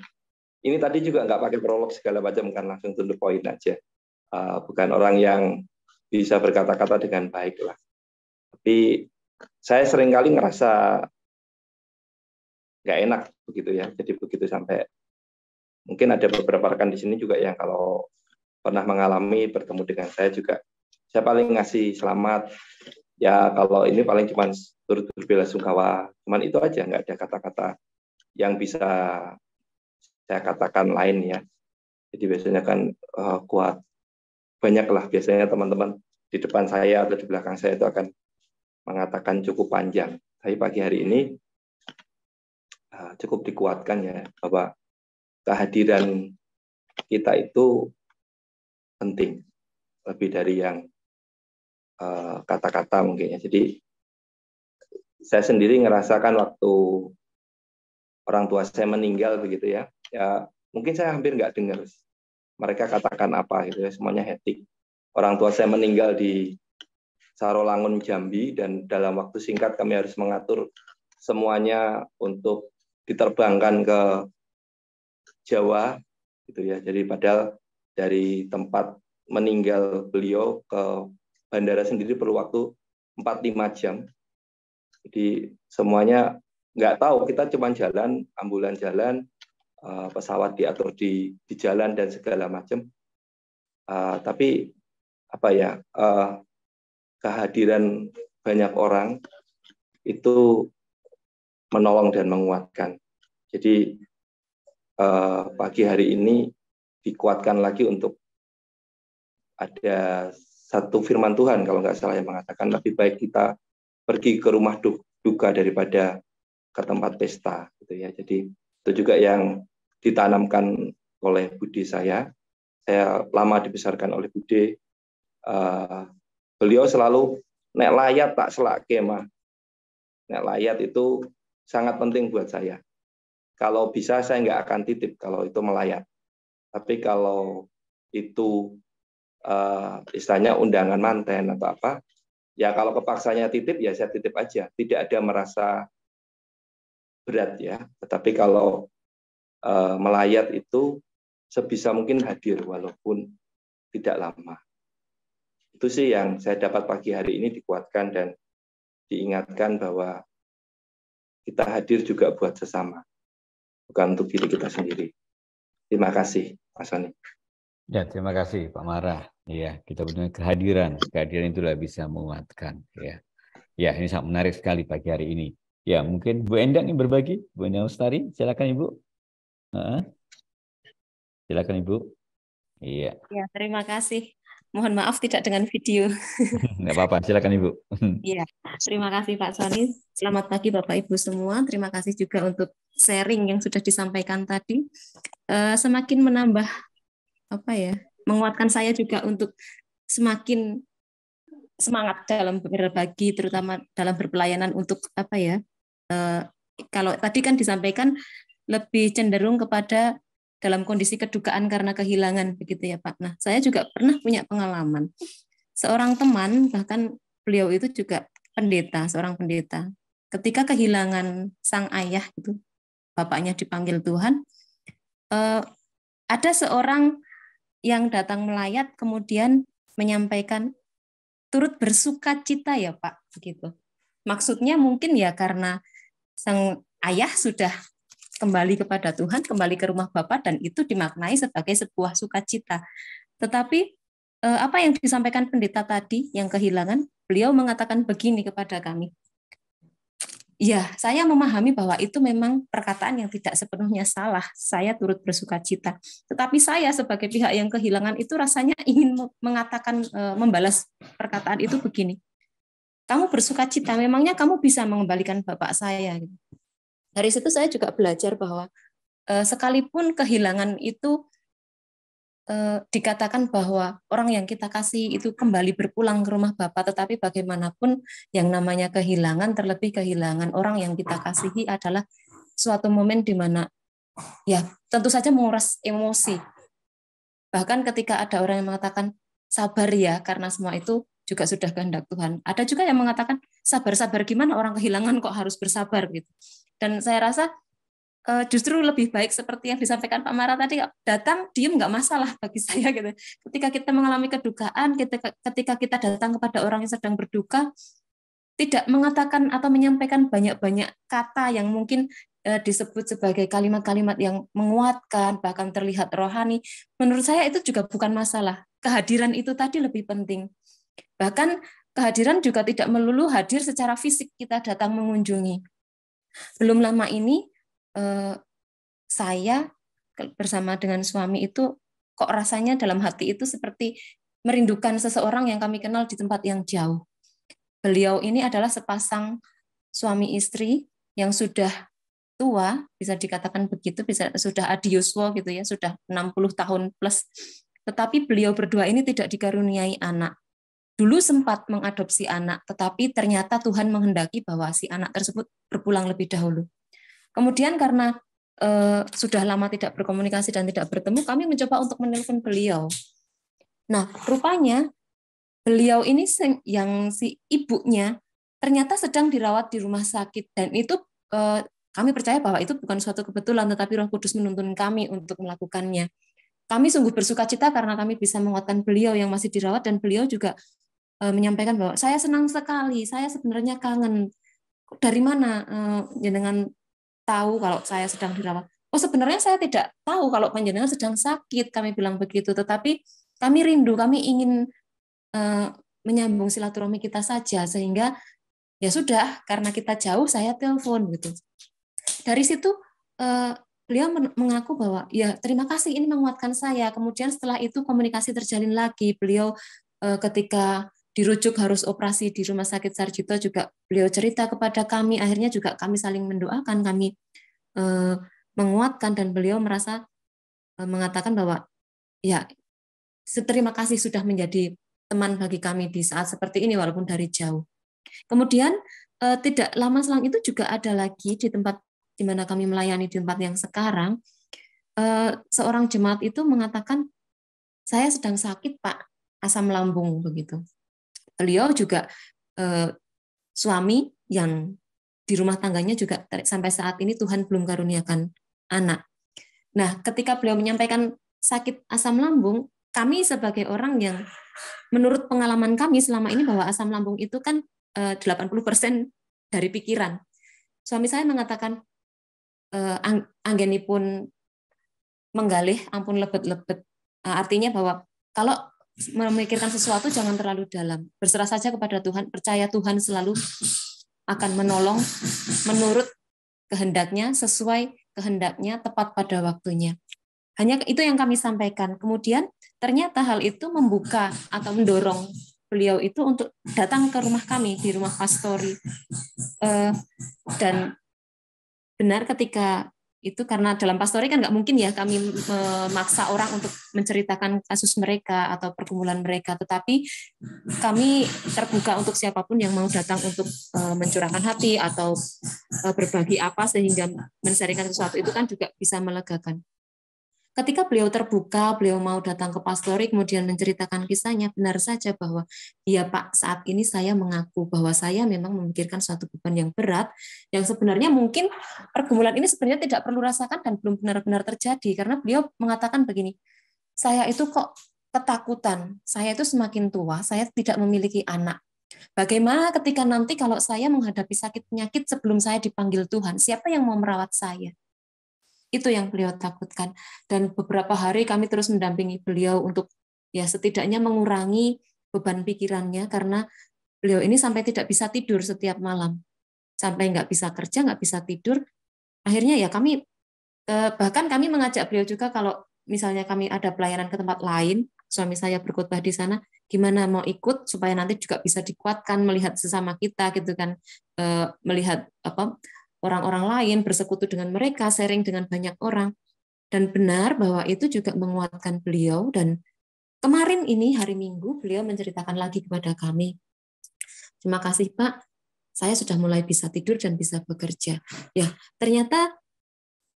Speaker 9: ini tadi juga nggak pakai prolog segala macam, kan langsung to the point aja. Bukan orang yang bisa berkata-kata dengan baik lah. Tapi saya seringkali ngerasa nggak enak begitu ya. Jadi begitu sampai mungkin ada beberapa rekan di sini juga yang kalau pernah mengalami bertemu dengan saya juga, saya paling ngasih selamat. Ya kalau ini paling cuma turut berbela-sungkawa, cuman itu aja, nggak ada kata-kata yang bisa saya katakan lain ya. Jadi biasanya kan kuat, banyaklah biasanya teman-teman di depan saya atau di belakang saya itu akan mengatakan cukup panjang. Tapi pagi hari ini cukup dikuatkan ya bahwa kehadiran kita itu penting lebih dari yang kata-kata mungkin ya. Jadi saya sendiri ngerasakan waktu orang tua saya meninggal begitu ya, ya mungkin saya hampir nggak dengar mereka katakan apa gitu ya, semuanya hektik. Orang tua saya meninggal di Sarolangun, Jambi, dan dalam waktu singkat kami harus mengatur semuanya untuk diterbangkan ke Jawa gitu ya. Jadi padahal dari tempat meninggal beliau ke bandara sendiri perlu waktu 4-5 jam. Jadi semuanya nggak tahu, kita cuma jalan, ambulan jalan, pesawat diatur di jalan dan segala macam. Tapi apa ya, kehadiran banyak orang itu menolong dan menguatkan. Jadi pagi hari ini dikuatkan lagi untuk ada satu firman Tuhan kalau nggak salah yang mengatakan lebih baik kita pergi ke rumah duka daripada ke tempat pesta gitu ya. Jadi itu juga yang ditanamkan oleh Bude saya. Saya lama dibesarkan oleh Bude. Beliau selalu nek layat tak selak kemah. Nek layat itu sangat penting buat saya. Kalau bisa saya nggak akan titip kalau itu melayat. Tapi kalau itu istilahnya undangan manten atau apa, ya kalau kepaksanya titip ya saya titip aja, tidak ada merasa berat ya. Tetapi kalau melayat itu sebisa mungkin hadir walaupun tidak lama. Itu sih yang saya dapat pagi hari ini, dikuatkan dan diingatkan bahwa kita hadir juga buat sesama, bukan untuk diri kita sendiri. Terima kasih, Mas Soni.
Speaker 1: Ya, terima kasih Pak Marah. Ya, kita punya kehadiran itulah bisa menguatkan. Ya, ya ini sangat menarik sekali pagi hari ini. Ya, mungkin Bu Endang ini berbagi, Bu Endang Lestari, silakan Ibu. Silakan Ibu. Iya.
Speaker 10: Ya, terima kasih. Mohon maaf tidak dengan video.
Speaker 1: Nggak apa-apa, silakan Ibu.
Speaker 10: Iya, terima kasih Pak Soni. Selamat pagi Bapak Ibu semua. Terima kasih juga untuk sharing yang sudah disampaikan tadi. Semakin menambah menguatkan saya juga untuk semakin semangat dalam berbagi, terutama dalam berpelayanan untuk kalau tadi kan disampaikan lebih cenderung kepada dalam kondisi kedukaan karena kehilangan, begitu ya Pak. Nah, saya juga pernah punya pengalaman. Seorang teman, bahkan beliau itu juga pendeta, seorang pendeta. Ketika kehilangan sang ayah, itu bapaknya dipanggil Tuhan, ada seorang yang datang melayat kemudian menyampaikan turut bersuka cita ya Pak, begitu. Maksudnya mungkin ya karena sang ayah sudah kembali kepada Tuhan, kembali ke rumah Bapa, dan itu dimaknai sebagai sebuah sukacita. Tetapi apa yang disampaikan pendeta tadi yang kehilangan, beliau mengatakan begini kepada kami. Ya, saya memahami bahwa itu memang perkataan yang tidak sepenuhnya salah. Saya turut bersukacita. Tetapi saya sebagai pihak yang kehilangan itu rasanya ingin mengatakan, membalas perkataan itu begini. Kamu bersukacita, memangnya kamu bisa mengembalikan bapak saya. Dari situ saya juga belajar bahwa sekalipun kehilangan itu dikatakan bahwa orang yang kita kasih itu kembali berpulang ke rumah Bapa, tetapi bagaimanapun yang namanya kehilangan, terlebih kehilangan orang yang kita kasihi adalah suatu momen di mana ya tentu saja menguras emosi. Bahkan ketika ada orang yang mengatakan sabar ya, karena semua itu juga sudah kehendak Tuhan. Ada juga yang mengatakan sabar-sabar gimana, orang kehilangan kok harus bersabar gitu. Dan saya rasa justru lebih baik seperti yang disampaikan Pak Mara tadi, datang diem nggak masalah bagi saya gitu. Ketika kita mengalami kedukaan, ketika kita datang kepada orang yang sedang berduka, tidak mengatakan atau menyampaikan banyak-banyak kata yang mungkin disebut sebagai kalimat-kalimat yang menguatkan, bahkan terlihat rohani. Menurut saya itu juga bukan masalah. Kehadiran itu tadi lebih penting. Bahkan kehadiran juga tidak melulu hadir secara fisik, kita datang mengunjungi. Belum lama ini saya bersama dengan suami itu kok rasanya dalam hati itu seperti merindukan seseorang yang kami kenal di tempat yang jauh. Beliau ini adalah sepasang suami istri yang sudah tua, bisa dikatakan begitu, sudah adioswo gitu ya, sudah 60 tahun plus. Tetapi beliau berdua ini tidak dikaruniai anak. Dulu sempat mengadopsi anak, tetapi ternyata Tuhan menghendaki bahwa si anak tersebut berpulang lebih dahulu. Kemudian karena sudah lama tidak berkomunikasi dan tidak bertemu, kami mencoba untuk menelpon beliau. Nah, rupanya beliau ini yang si ibunya ternyata sedang dirawat di rumah sakit, dan itu kami percaya bahwa itu bukan suatu kebetulan, tetapi Roh Kudus menuntun kami untuk melakukannya. Kami sungguh bersukacita karena kami bisa menguatkan beliau yang masih dirawat, dan beliau juga menyampaikan bahwa saya senang sekali, saya sebenarnya kangen. Dari mana jenengan tahu kalau saya sedang dirawat? Oh, sebenarnya saya tidak tahu kalau panjenengan sedang sakit, kami bilang begitu. Tetapi kami rindu, kami ingin menyambung silaturahmi kita saja, sehingga ya sudah, karena kita jauh, saya telepon gitu. Dari situ beliau mengaku bahwa ya terima kasih, ini menguatkan saya. Kemudian setelah itu komunikasi terjalin lagi. Beliau ketika dirujuk harus operasi di Rumah Sakit Sarjito juga beliau cerita kepada kami, akhirnya juga kami saling mendoakan, kami menguatkan, dan beliau merasa mengatakan bahwa ya terima kasih sudah menjadi teman bagi kami di saat seperti ini walaupun dari jauh. Kemudian tidak lama selang itu juga ada lagi di tempat di mana kami melayani, di tempat yang sekarang, seorang jemaat itu mengatakan, saya sedang sakit Pak, asam lambung begitu. Beliau juga suami yang di rumah tangganya juga sampai saat ini Tuhan belum karuniakan anak. Nah, ketika beliau menyampaikan sakit asam lambung, kami sebagai orang yang menurut pengalaman kami selama ini bahwa asam lambung itu kan 80% dari pikiran. Suami saya mengatakan anggenipun menggalih ampun lebet-lebet. Artinya bahwa kalau memikirkan sesuatu jangan terlalu dalam. Berserah saja kepada Tuhan, percaya Tuhan selalu akan menolong menurut kehendaknya, sesuai kehendaknya, tepat pada waktunya. Hanya itu yang kami sampaikan. Kemudian ternyata hal itu membuka atau mendorong beliau itu untuk datang ke rumah kami, di rumah pastori. Dan benar ketika itu karena dalam pastori kan nggak mungkin ya kami memaksa orang untuk menceritakan kasus mereka atau pergumulan mereka, tetapi kami terbuka untuk siapapun yang mau datang untuk mencurahkan hati atau berbagi apa sehingga men-sharingkan sesuatu itu kan juga bisa melegakan. Ketika beliau terbuka, beliau mau datang ke pastori, kemudian menceritakan kisahnya, benar saja bahwa, ya Pak, saat ini saya mengaku bahwa saya memang memikirkan suatu beban yang berat, yang sebenarnya mungkin pergumulan ini sebenarnya tidak perlu rasakan dan belum benar-benar terjadi, karena beliau mengatakan begini, saya itu kok ketakutan, saya itu semakin tua, saya tidak memiliki anak. Bagaimana ketika nanti kalau saya menghadapi sakit penyakit sebelum saya dipanggil Tuhan, siapa yang mau merawat saya? Itu yang beliau takutkan. Dan beberapa hari kami terus mendampingi beliau untuk ya setidaknya mengurangi beban pikirannya, karena beliau ini sampai tidak bisa tidur setiap malam. Sampai nggak bisa kerja, nggak bisa tidur. Akhirnya ya kami, bahkan kami mengajak beliau juga kalau misalnya kami ada pelayanan ke tempat lain, suami saya berkhotbah di sana, gimana mau ikut supaya nanti juga bisa dikuatkan melihat sesama kita gitu kan, melihat apa orang-orang lain, bersekutu dengan mereka, sharing dengan banyak orang. Dan benar bahwa itu juga menguatkan beliau. Dan kemarin ini, hari Minggu, beliau menceritakan lagi kepada kami, terima kasih Pak, saya sudah mulai bisa tidur dan bisa bekerja. Ya, ternyata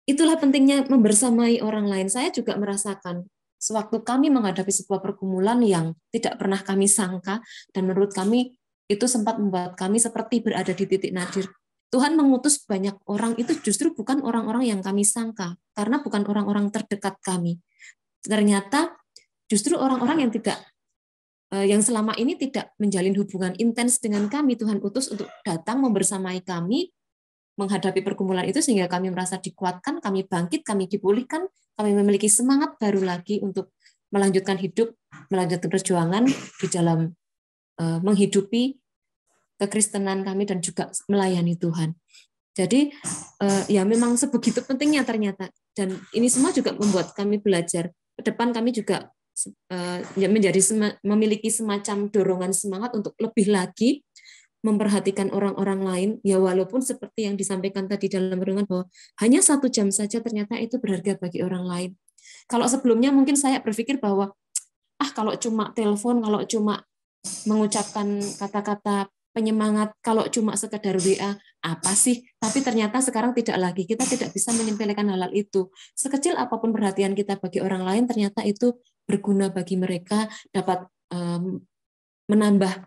Speaker 10: itulah pentingnya membersamai orang lain. Saya juga merasakan, sewaktu kami menghadapi sebuah pergumulan yang tidak pernah kami sangka, dan menurut kami itu sempat membuat kami seperti berada di titik nadir. Tuhan mengutus banyak orang itu justru bukan orang-orang yang kami sangka, karena bukan orang-orang terdekat kami. Ternyata justru orang-orang yang selama ini tidak menjalin hubungan intens dengan kami, Tuhan utus untuk datang membersamai kami menghadapi pergumulan itu, sehingga kami merasa dikuatkan, kami bangkit, kami dipulihkan, kami memiliki semangat baru lagi untuk melanjutkan hidup, melanjutkan perjuangan di dalam menghidupi kekristenan kami dan juga melayani Tuhan. Jadi ya memang sebegitu pentingnya ternyata, dan ini semua juga membuat kami belajar. Ke depan kami juga memiliki semacam dorongan semangat untuk lebih lagi memperhatikan orang-orang lain, ya walaupun seperti yang disampaikan tadi dalam renungan bahwa hanya 1 jam saja ternyata itu berharga bagi orang lain. Kalau sebelumnya mungkin saya berpikir bahwa kalau cuma telepon, kalau cuma mengucapkan kata-kata penyemangat, kalau cuma sekedar WA, apa sih? Tapi ternyata sekarang tidak lagi. Kita tidak bisa menyepelekan hal-hal itu. Sekecil apapun perhatian kita bagi orang lain, ternyata itu berguna bagi mereka, dapat menambah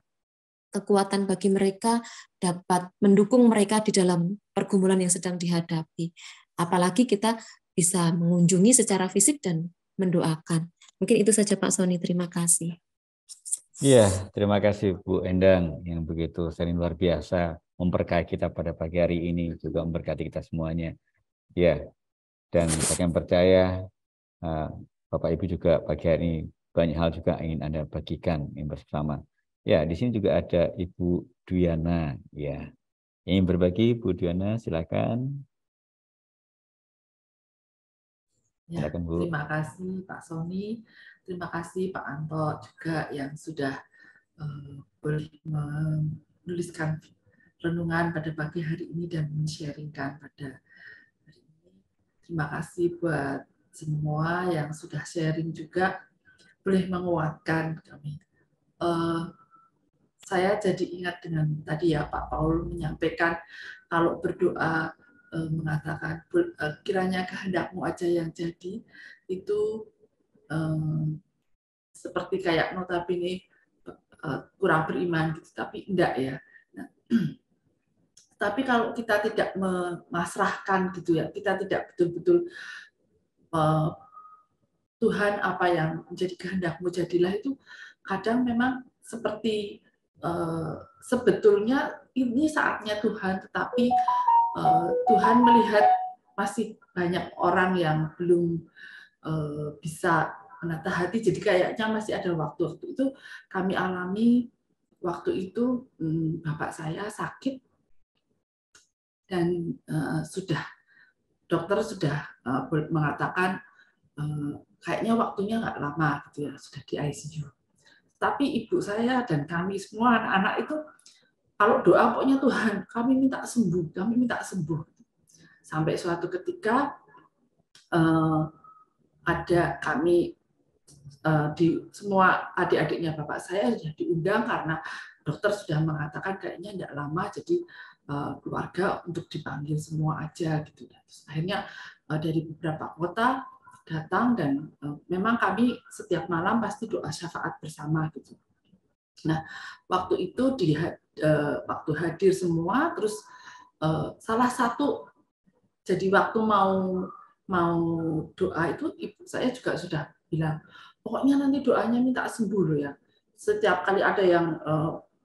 Speaker 10: kekuatan bagi mereka, dapat mendukung mereka di dalam pergumulan yang sedang dihadapi. Apalagi kita bisa mengunjungi secara fisik dan mendoakan. Mungkin itu saja Pak Sony, terima kasih.
Speaker 1: Iya, terima kasih Bu Endang yang begitu sering luar biasa memberkati kita pada pagi hari ini, juga memberkati kita semuanya. Ya, dan bagi yang percaya, Bapak Ibu juga pagi hari ini banyak hal juga ingin Anda bagikan yang bersama. Ya, di sini juga ada Ibu Dwiana. Ya, ingin berbagi Bu Dwiana, silakan.
Speaker 11: Ya, terima kasih Pak Sony, terima kasih Pak Anto juga yang sudah menuliskan renungan pada pagi hari ini dan men-sharingkan pada hari ini. Terima kasih buat semua yang sudah sharing juga, boleh menguatkan kami. Saya jadi ingat dengan tadi ya Pak Paul menyampaikan kalau berdoa mengatakan kiranya kehendakmu aja yang jadi, itu seperti kayak notabene kurang beriman gitu, tapi enggak ya. Nah, tapi kalau kita tidak memasrahkan gitu ya, kita tidak betul-betul Tuhan apa yang menjadi kehendakmu jadilah, itu kadang memang seperti sebetulnya ini saatnya Tuhan, tetapi Tuhan melihat masih banyak orang yang belum bisa menata hati, jadi kayaknya masih ada waktu. Itu kami alami waktu itu. Bapak saya sakit dan dokter sudah mengatakan kayaknya waktunya nggak lama gitu ya, sudah di ICU. Tapi ibu saya dan kami semua anak-anak itu kalau doa pokoknya Tuhan, kami minta sembuh, kami minta sembuh. Sampai suatu ketika ada kami di semua adik-adiknya bapak saya sudah diundang karena dokter sudah mengatakan kayaknya tidak lama, jadi keluarga untuk dipanggil semua aja gitu. Terus akhirnya dari beberapa kota datang dan memang kami setiap malam pasti doa syafaat bersama gitu. Nah, waktu itu waktu hadir semua, terus salah satu jadi waktu mau doa itu ibu saya juga sudah bilang, pokoknya nanti doanya minta sembuh loh ya. Setiap kali ada yang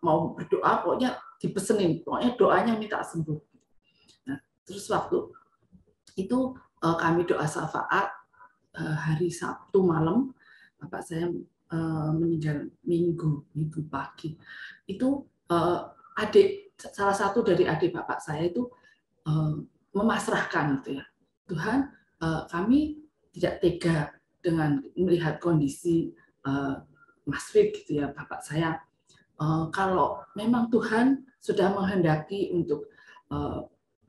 Speaker 11: mau berdoa, pokoknya dipesenin, pokoknya doanya minta sembuh. Nah, terus waktu itu kami doa syafaat hari Sabtu malam, bapak saya meninggal Minggu pagi. Itu salah satu dari adik bapak saya itu memasrahkan gitu ya, Tuhan, kami tidak tega dengan melihat kondisi Mas Wid gitu ya, bapak saya. Kalau memang Tuhan sudah menghendaki untuk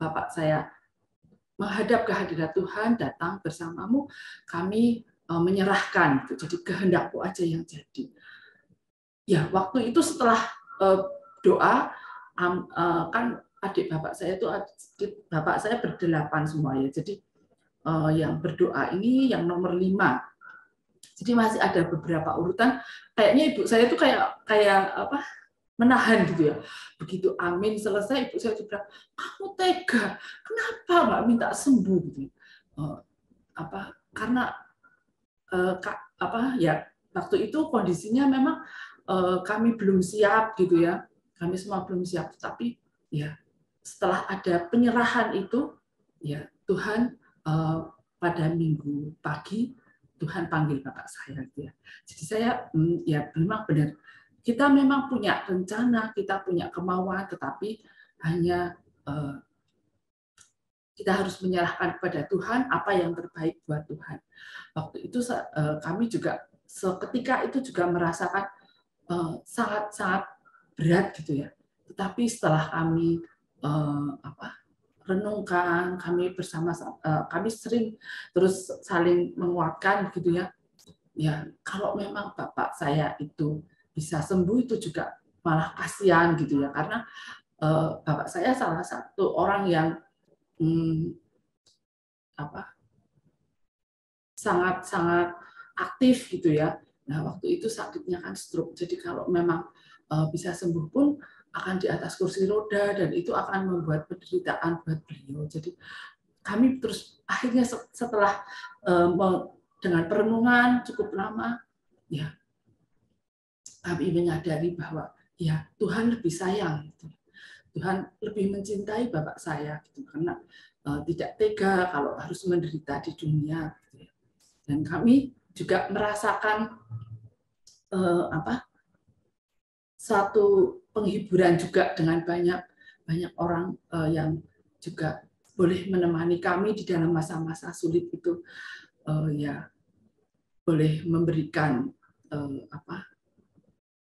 Speaker 11: bapak saya menghadap kehadirat Tuhan, datang bersamamu, kami menyerahkan. Jadi kehendakmu aja yang jadi. Ya, waktu itu setelah doa, kan adik bapak saya itu, bapak saya berdelapan semua ya. Jadi yang berdoa ini yang nomor 5. Jadi masih ada beberapa urutan. Kayaknya ibu saya itu kayak apa? Menahan gitu ya. Begitu amin selesai, ibu saya bilang, kamu tega, kenapa nggak minta sembuh gitu? Karena ya waktu itu kondisinya memang kami belum siap gitu ya, kami semua belum siap. Tapi ya setelah ada penyerahan itu, ya Tuhan pada Minggu pagi Tuhan panggil bapak saya gitu ya. Jadi saya ya memang benar. Kita memang punya rencana, kita punya kemauan, tetapi hanya kita harus menyerahkan kepada Tuhan apa yang terbaik buat Tuhan. Waktu itu kami juga seketika itu juga merasakan sangat-sangat berat gitu ya. Tetapi setelah kami renungkan, kami kami sering terus saling menguatkan gitu ya. Ya kalau memang bapak saya itu bisa sembuh, itu juga malah kasihan gitu ya, karena bapak saya salah satu orang yang sangat-sangat aktif gitu ya. Nah waktu itu sakitnya kan stroke, jadi kalau memang bisa sembuh pun akan di atas kursi roda dan itu akan membuat penderitaan buat beliau. Jadi kami terus akhirnya setelah dengan perenungan cukup lama, ya kami menyadari bahwa ya Tuhan lebih sayang, gitu. Tuhan lebih mencintai bapak saya, gitu, karena tidak tega kalau harus menderita di dunia. Gitu. Dan kami juga merasakan satu penghiburan juga dengan banyak orang yang juga boleh menemani kami di dalam masa-masa sulit itu, ya boleh memberikan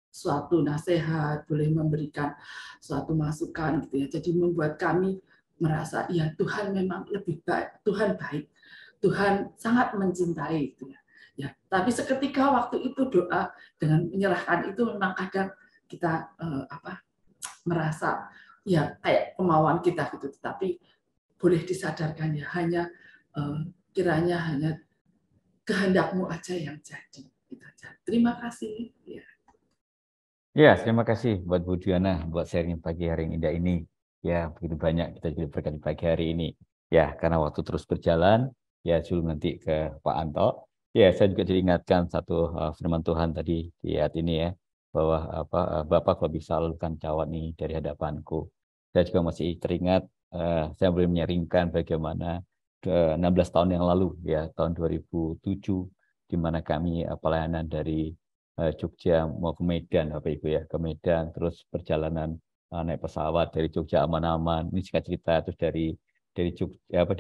Speaker 11: suatu nasihat, boleh memberikan suatu masukan gitu ya. Jadi membuat kami merasa ya Tuhan memang lebih baik, Tuhan baik, Tuhan sangat mencintai gitu ya. Ya, tapi seketika waktu itu doa dengan menyerahkan itu memang kadang kita merasa ya kayak kemauan kita gitu, tetapi boleh disadarkan ya hanya kiranya hanya kehendakmu aja yang jadi. Gitu aja. Terima kasih. Ya.
Speaker 1: Ya, terima kasih buat Bu Diana buat sharing pagi hari ini. Ya, begitu banyak kita juga berkat di pagi hari ini. Ya, karena waktu terus berjalan, ya sebelum nanti ke Pak Anto. Ya, saya juga diingatkan satu firman Tuhan tadi di ayat ini ya, bahwa Bapak kalau bisa lalukan cawan ini dari hadapanku. Saya juga masih teringat, saya boleh menyaringkan bagaimana 16 tahun yang lalu, ya tahun 2007, di mana kami pelayanan dari Jogja mau ke Medan, Bapak Ibu ya, ke Medan, terus perjalanan naik pesawat dari Jogja aman-aman. Ini singkat cerita, terus dari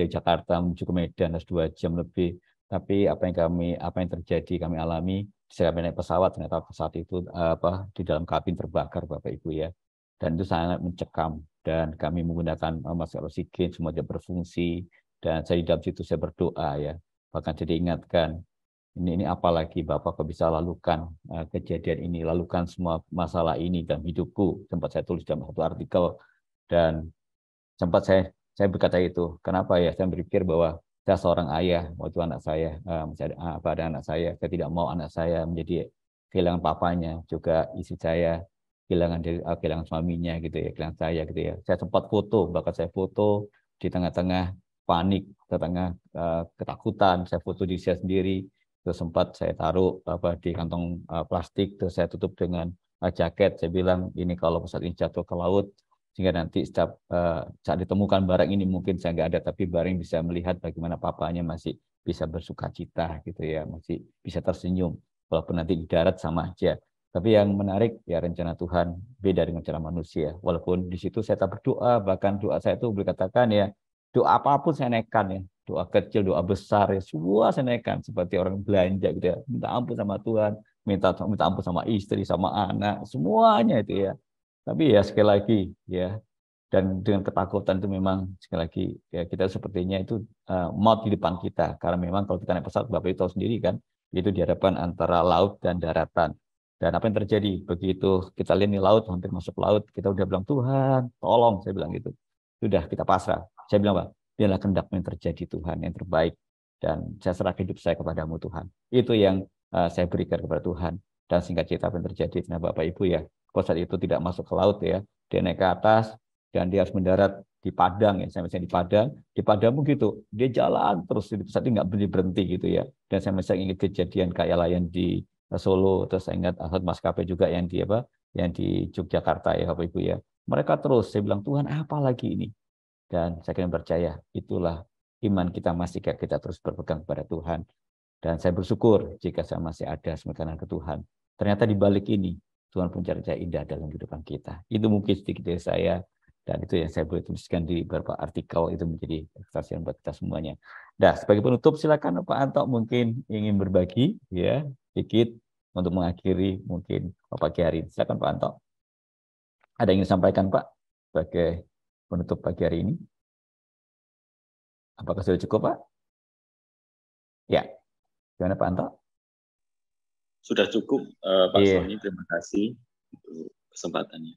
Speaker 1: Jakarta menuju ke Medan harus 2 jam lebih. Tapi apa yang terjadi kami alami, saya naik pesawat, ternyata pesawat itu di dalam kabin terbakar, Bapak Ibu ya. Dan itu sangat mencekam. Dan kami menggunakan masker oksigen, semua tidak berfungsi. Dan saya di dalam situ saya berdoa ya. Bahkan saya diingatkan, ini apalagi Bapak kok bisa lalukan kejadian ini, lalukan semua masalah ini dalam hidupku. Sempat saya tulis dalam satu artikel, dan sempat saya berkata itu, kenapa ya? Saya berpikir bahwa saya seorang ayah, waktu anak saya, pada anak saya tidak mau anak saya menjadi kehilangan papanya, juga istri saya kehilangan suaminya gitu ya, kehilangan saya gitu ya. Saya sempat foto, bahkan saya foto di tengah-tengah panik, di tengah ketakutan, saya foto diri saya sendiri, terus sempat saya taruh di kantong plastik, terus saya tutup dengan jaket. Saya bilang ini kalau pesawat ini jatuh ke laut, sehingga nanti setiap saat ditemukan barang ini mungkin saya nggak ada, tapi barang bisa melihat bagaimana papanya masih bisa bersuka cita gitu ya, masih bisa tersenyum walaupun nanti di darat sama aja. Tapi yang menarik ya, rencana Tuhan beda dengan cara manusia. Walaupun di situ saya tak berdoa, bahkan doa saya itu boleh katakan ya, doa apapun saya naikkan ya, doa kecil, doa besar ya, semua saya naikkan seperti orang belanja gitu ya, minta ampun sama Tuhan, minta ampun sama istri, sama anak, semuanya itu ya. Tapi ya sekali lagi ya, dan dengan ketakutan itu memang sekali lagi ya, kita sepertinya itu maut di depan kita, karena memang kalau kita naik pesawat, Bapak itu tahu sendiri kan, itu dihadapkan antara laut dan daratan. Dan apa yang terjadi begitu kita lihat nih laut, hampir masuk laut, kita udah bilang Tuhan tolong, saya bilang gitu, sudah kita pasrah. Saya bilang, Pak, biarlah kehendak-Mu yang terjadi Tuhan, yang terbaik, dan saya serahkan hidup saya kepadamu Tuhan. Itu yang saya berikan kepada Tuhan. Dan singkat cerita apa yang terjadi, nah Bapak Ibu ya, pesawat itu tidak masuk ke laut ya, dia naik ke atas dan dia harus mendarat di Padang ya, saya misalnya di Padang begitu, dia jalan terus di pesawat itu nggak berhenti gitu ya. Dan saya masih ingat kejadian kayak layan di Solo, terus saya ingat Ahad Maskapai juga yang di Yogyakarta ya Bapak Ibu ya. Mereka terus, saya bilang Tuhan apa lagi ini? Dan saya kira percaya itulah iman kita masih kayak kita terus berpegang kepada Tuhan. Dan saya bersyukur jika saya masih ada semekan ke Tuhan. Ternyata di balik ini Tuhan punya cara indah dalam kehidupan kita. Itu mungkin sedikit dari saya, dan itu yang saya boleh tuliskan di beberapa artikel, itu menjadi kesaksian buat kita semuanya. Nah, sebagai penutup silakan Pak Anto mungkin ingin berbagi ya sedikit untuk mengakhiri mungkin pagi hari ini. Silakan Pak Anto. Ada yang ingin disampaikan Pak sebagai penutup pagi hari ini? Apakah sudah cukup Pak? Ya. Gimana Pak Anto?
Speaker 4: Sudah cukup Pak Sony, terima kasih untuk kesempatannya.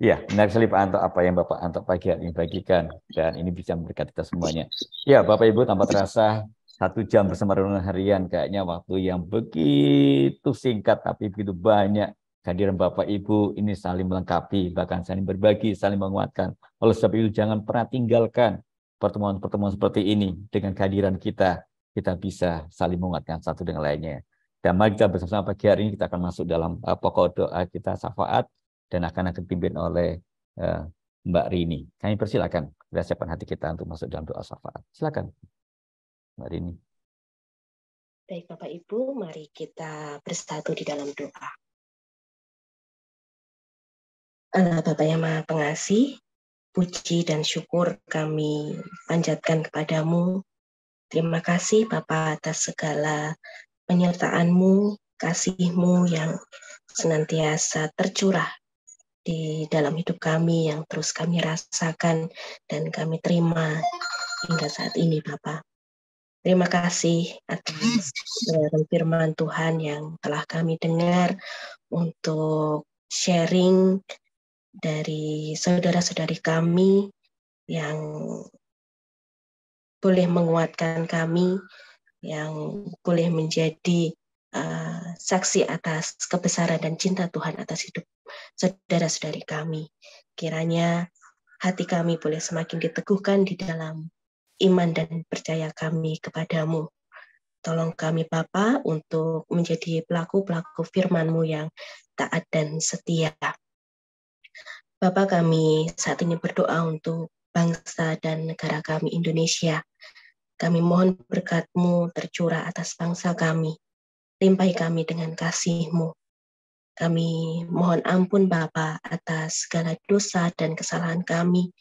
Speaker 1: Ya, benar sekali Pak Anto apa yang Bapak Anto pagi hari ini bagikan, dan ini bisa memberkati kita semuanya. Ya, Bapak Ibu, tanpa terasa 1 jam bersama renungan harian, kayaknya waktu yang begitu singkat tapi begitu banyak. Kehadiran Bapak Ibu ini saling melengkapi, bahkan saling berbagi, saling menguatkan. Oleh sebab itu jangan pernah tinggalkan pertemuan-pertemuan seperti ini. Dengan kehadiran kita bisa saling menguatkan satu dengan lainnya. Dan mari kita bersama pagi hari ini kita akan masuk dalam pokok doa kita syafaat, dan akan dipimpin oleh Mbak Rini. Kami persilakan, kita siapkan hati kita untuk masuk dalam doa syafaat. Silakan Mbak Rini.
Speaker 12: Baik Bapak Ibu, mari kita bersatu di dalam doa. Allah Bapa yang Maha Pengasih, puji dan syukur kami panjatkan kepadamu. Terima kasih Bapa atas segala penyertaan-Mu, kasih-Mu yang senantiasa tercurah di dalam hidup kami, yang terus kami rasakan dan kami terima hingga saat ini Bapa. Terima kasih atas firman Tuhan yang telah kami dengar, untuk sharing dari saudara-saudari kami yang boleh menguatkan kami, yang boleh menjadi saksi atas kebesaran dan cinta Tuhan atas hidup saudara-saudari kami. Kiranya hati kami boleh semakin diteguhkan di dalam iman dan percaya kami kepadamu. Tolong kami Bapa untuk menjadi pelaku-pelaku firman-Mu yang taat dan setia. Bapa, kami saat ini berdoa untuk bangsa dan negara kami Indonesia. Kami mohon berkat-Mu tercurah atas bangsa kami. Limpahi kami dengan kasih-Mu. Kami mohon ampun Bapa atas segala dosa dan kesalahan kami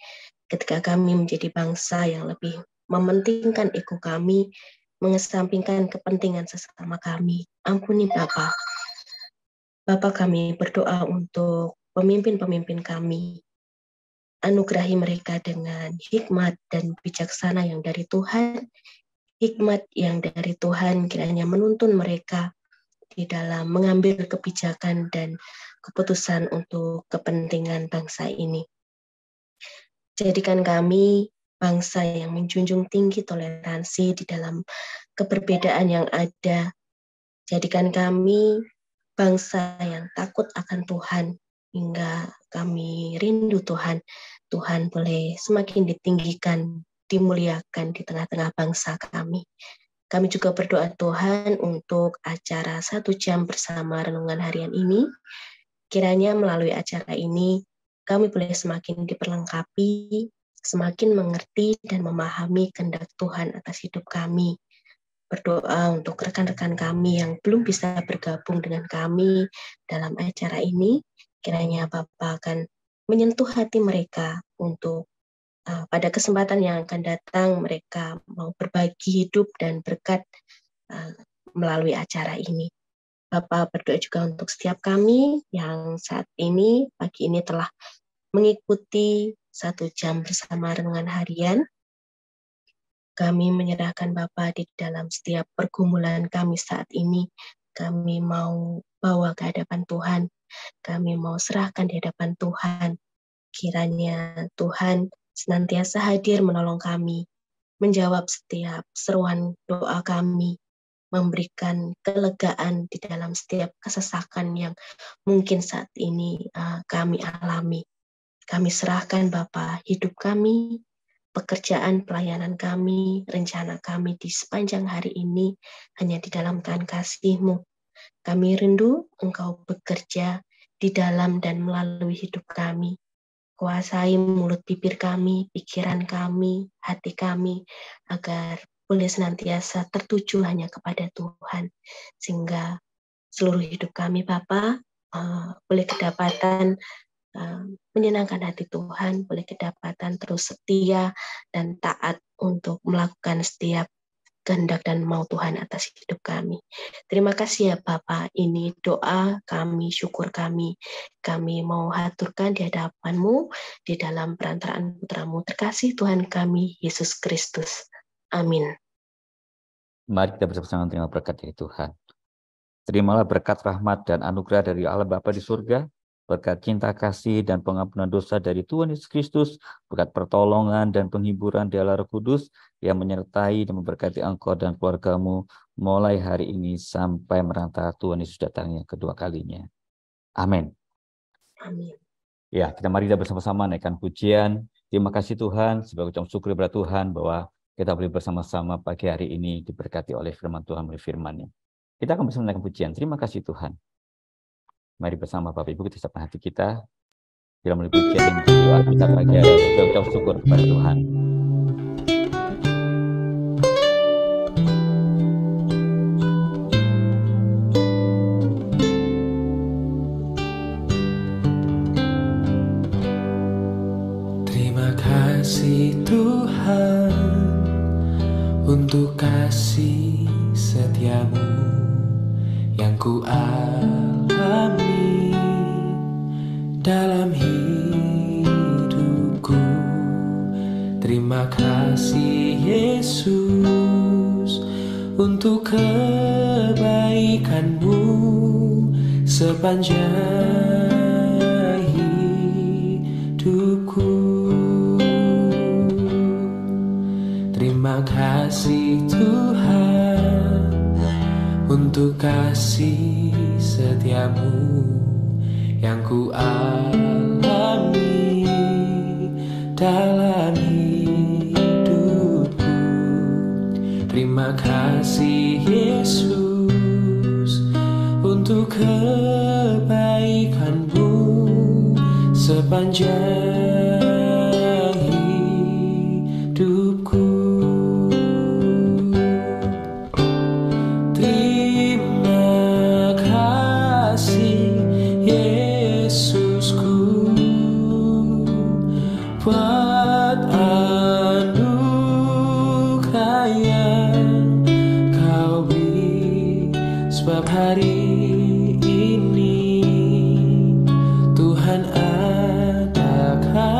Speaker 12: ketika kami menjadi bangsa yang lebih mementingkan ego kami, mengesampingkan kepentingan sesama kami. Ampuni Bapa. Bapa, kami berdoa untuk pemimpin-pemimpin kami. Anugerahi mereka dengan hikmat dan bijaksana yang dari Tuhan, hikmat yang dari Tuhan kiranya menuntun mereka di dalam mengambil kebijakan dan keputusan untuk kepentingan bangsa ini. Jadikan kami bangsa yang menjunjung tinggi toleransi di dalam keberbedaan yang ada. Jadikan kami bangsa yang takut akan Tuhan, hingga kami rindu Tuhan. Tuhan boleh semakin ditinggikan, dimuliakan di tengah-tengah bangsa kami. Kami juga berdoa Tuhan untuk acara 1 jam bersama renungan harian ini. Kiranya melalui acara ini kami boleh semakin diperlengkapi, semakin mengerti dan memahami kehendak Tuhan atas hidup kami. Berdoa untuk rekan-rekan kami yang belum bisa bergabung dengan kami dalam acara ini. Kiranya Bapa akan menyentuh hati mereka untuk pada kesempatan yang akan datang mereka mau berbagi hidup dan berkat melalui acara ini. Bapak berdoa juga untuk setiap kami yang saat ini, pagi ini telah mengikuti 1 jam bersama renungan harian. Kami menyerahkan Bapa di dalam setiap pergumulan kami saat ini. Kami mau bawa ke hadapan Tuhan. Kami mau serahkan di hadapan Tuhan. Kiranya Tuhan senantiasa hadir menolong kami, menjawab setiap seruan doa kami, memberikan kelegaan di dalam setiap kesesakan yang mungkin saat ini kami alami. Kami serahkan Bapa hidup kami, pekerjaan pelayanan kami, rencana kami di sepanjang hari ini hanya di dalam tangan kasih-Mu. Kami rindu Engkau bekerja di dalam dan melalui hidup kami. Kuasai mulut bibir kami, pikiran kami, hati kami, agar boleh senantiasa tertuju hanya kepada Tuhan. Sehingga seluruh hidup kami, Bapa, boleh kedapatan menyenangkan hati Tuhan, boleh kedapatan terus setia dan taat untuk melakukan setiap kehendak dan mau Tuhan atas hidup kami. Terima kasih ya Bapa, ini doa kami, syukur kami. Kami mau haturkan di hadapan-Mu di dalam perantaraan putra-Mu terkasih Tuhan kami, Yesus Kristus. Amin.
Speaker 1: Mari kita bersama-sama terima berkat dari Tuhan. Terimalah berkat rahmat dan anugerah dari Allah Bapa di surga, berkat cinta kasih dan pengampunan dosa dari Tuhan Yesus Kristus, berkat pertolongan dan penghiburan di Allah Roh Kudus yang menyertai dan memberkati engkau dan keluargamu mulai hari ini sampai merantau Tuhan Yesus datangnya kedua kalinya. Amin.
Speaker 12: Amin.
Speaker 1: Ya, mari kita bersama-sama naikkan pujian. Terima kasih Tuhan, sebagai ucapan syukur kepada Tuhan bahwa kita boleh bersama-sama pagi hari ini diberkati oleh firman Tuhan melalui firman-Nya. Kita akan bersama naikkan pujian. Terima kasih Tuhan. Mari bersama Bapak Ibu kita siapkan hati kita dalam pujian dan doa kita pagi hari ini. Kita ucap syukur kepada Tuhan.
Speaker 13: Terima kasih Tuhan untuk kasih setia-Mu yang ku alami dalam hidupku. Terima kasih Yesus untuk kebaikan-Mu sepanjang hidupku. Terima kasih Tuhan untuk kasih setia-Mu yang ku alami dalam hidupku. Terima kasih Yesus untuk kebaikan-Mu sepanjang hidupku. Terima kasih Yesusku buat anugerah yang Kau beri, sebab hari ini Tuhan adakan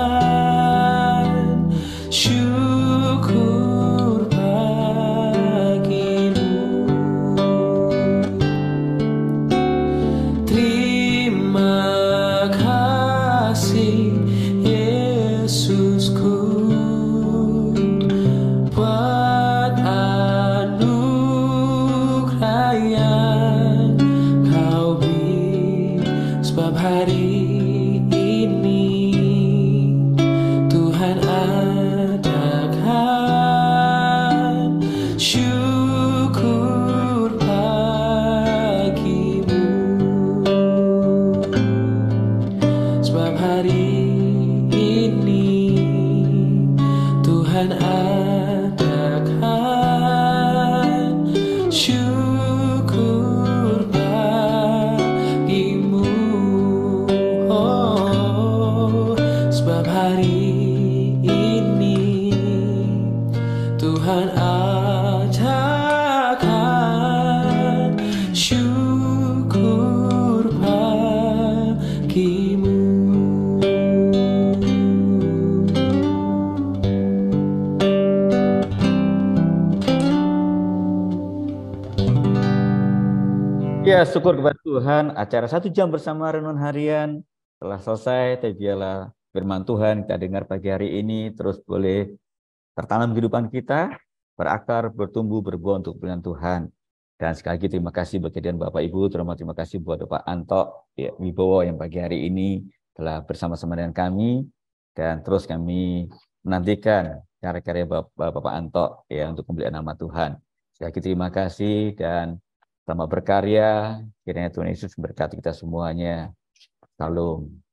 Speaker 1: Ya, syukur kepada Tuhan, acara 1 jam bersama renungan harian telah selesai. Biarlah firman Tuhan kita dengar pagi hari ini terus boleh tertanam kehidupan kita, berakar, bertumbuh, berbuah untuk kemuliaan Tuhan. Dan sekali lagi terima kasih buat kehadiran Bapak Ibu, terima kasih buat Bapak Anto Wibowo yang pagi hari ini telah bersama-sama dengan kami, dan terus kami menantikan karya-karya Bapak Anto ya untuk kemuliaan nama Tuhan. Sekali lagi terima kasih dan selamat berkarya. Kiranya Tuhan Yesus berkati kita semuanya. Salam.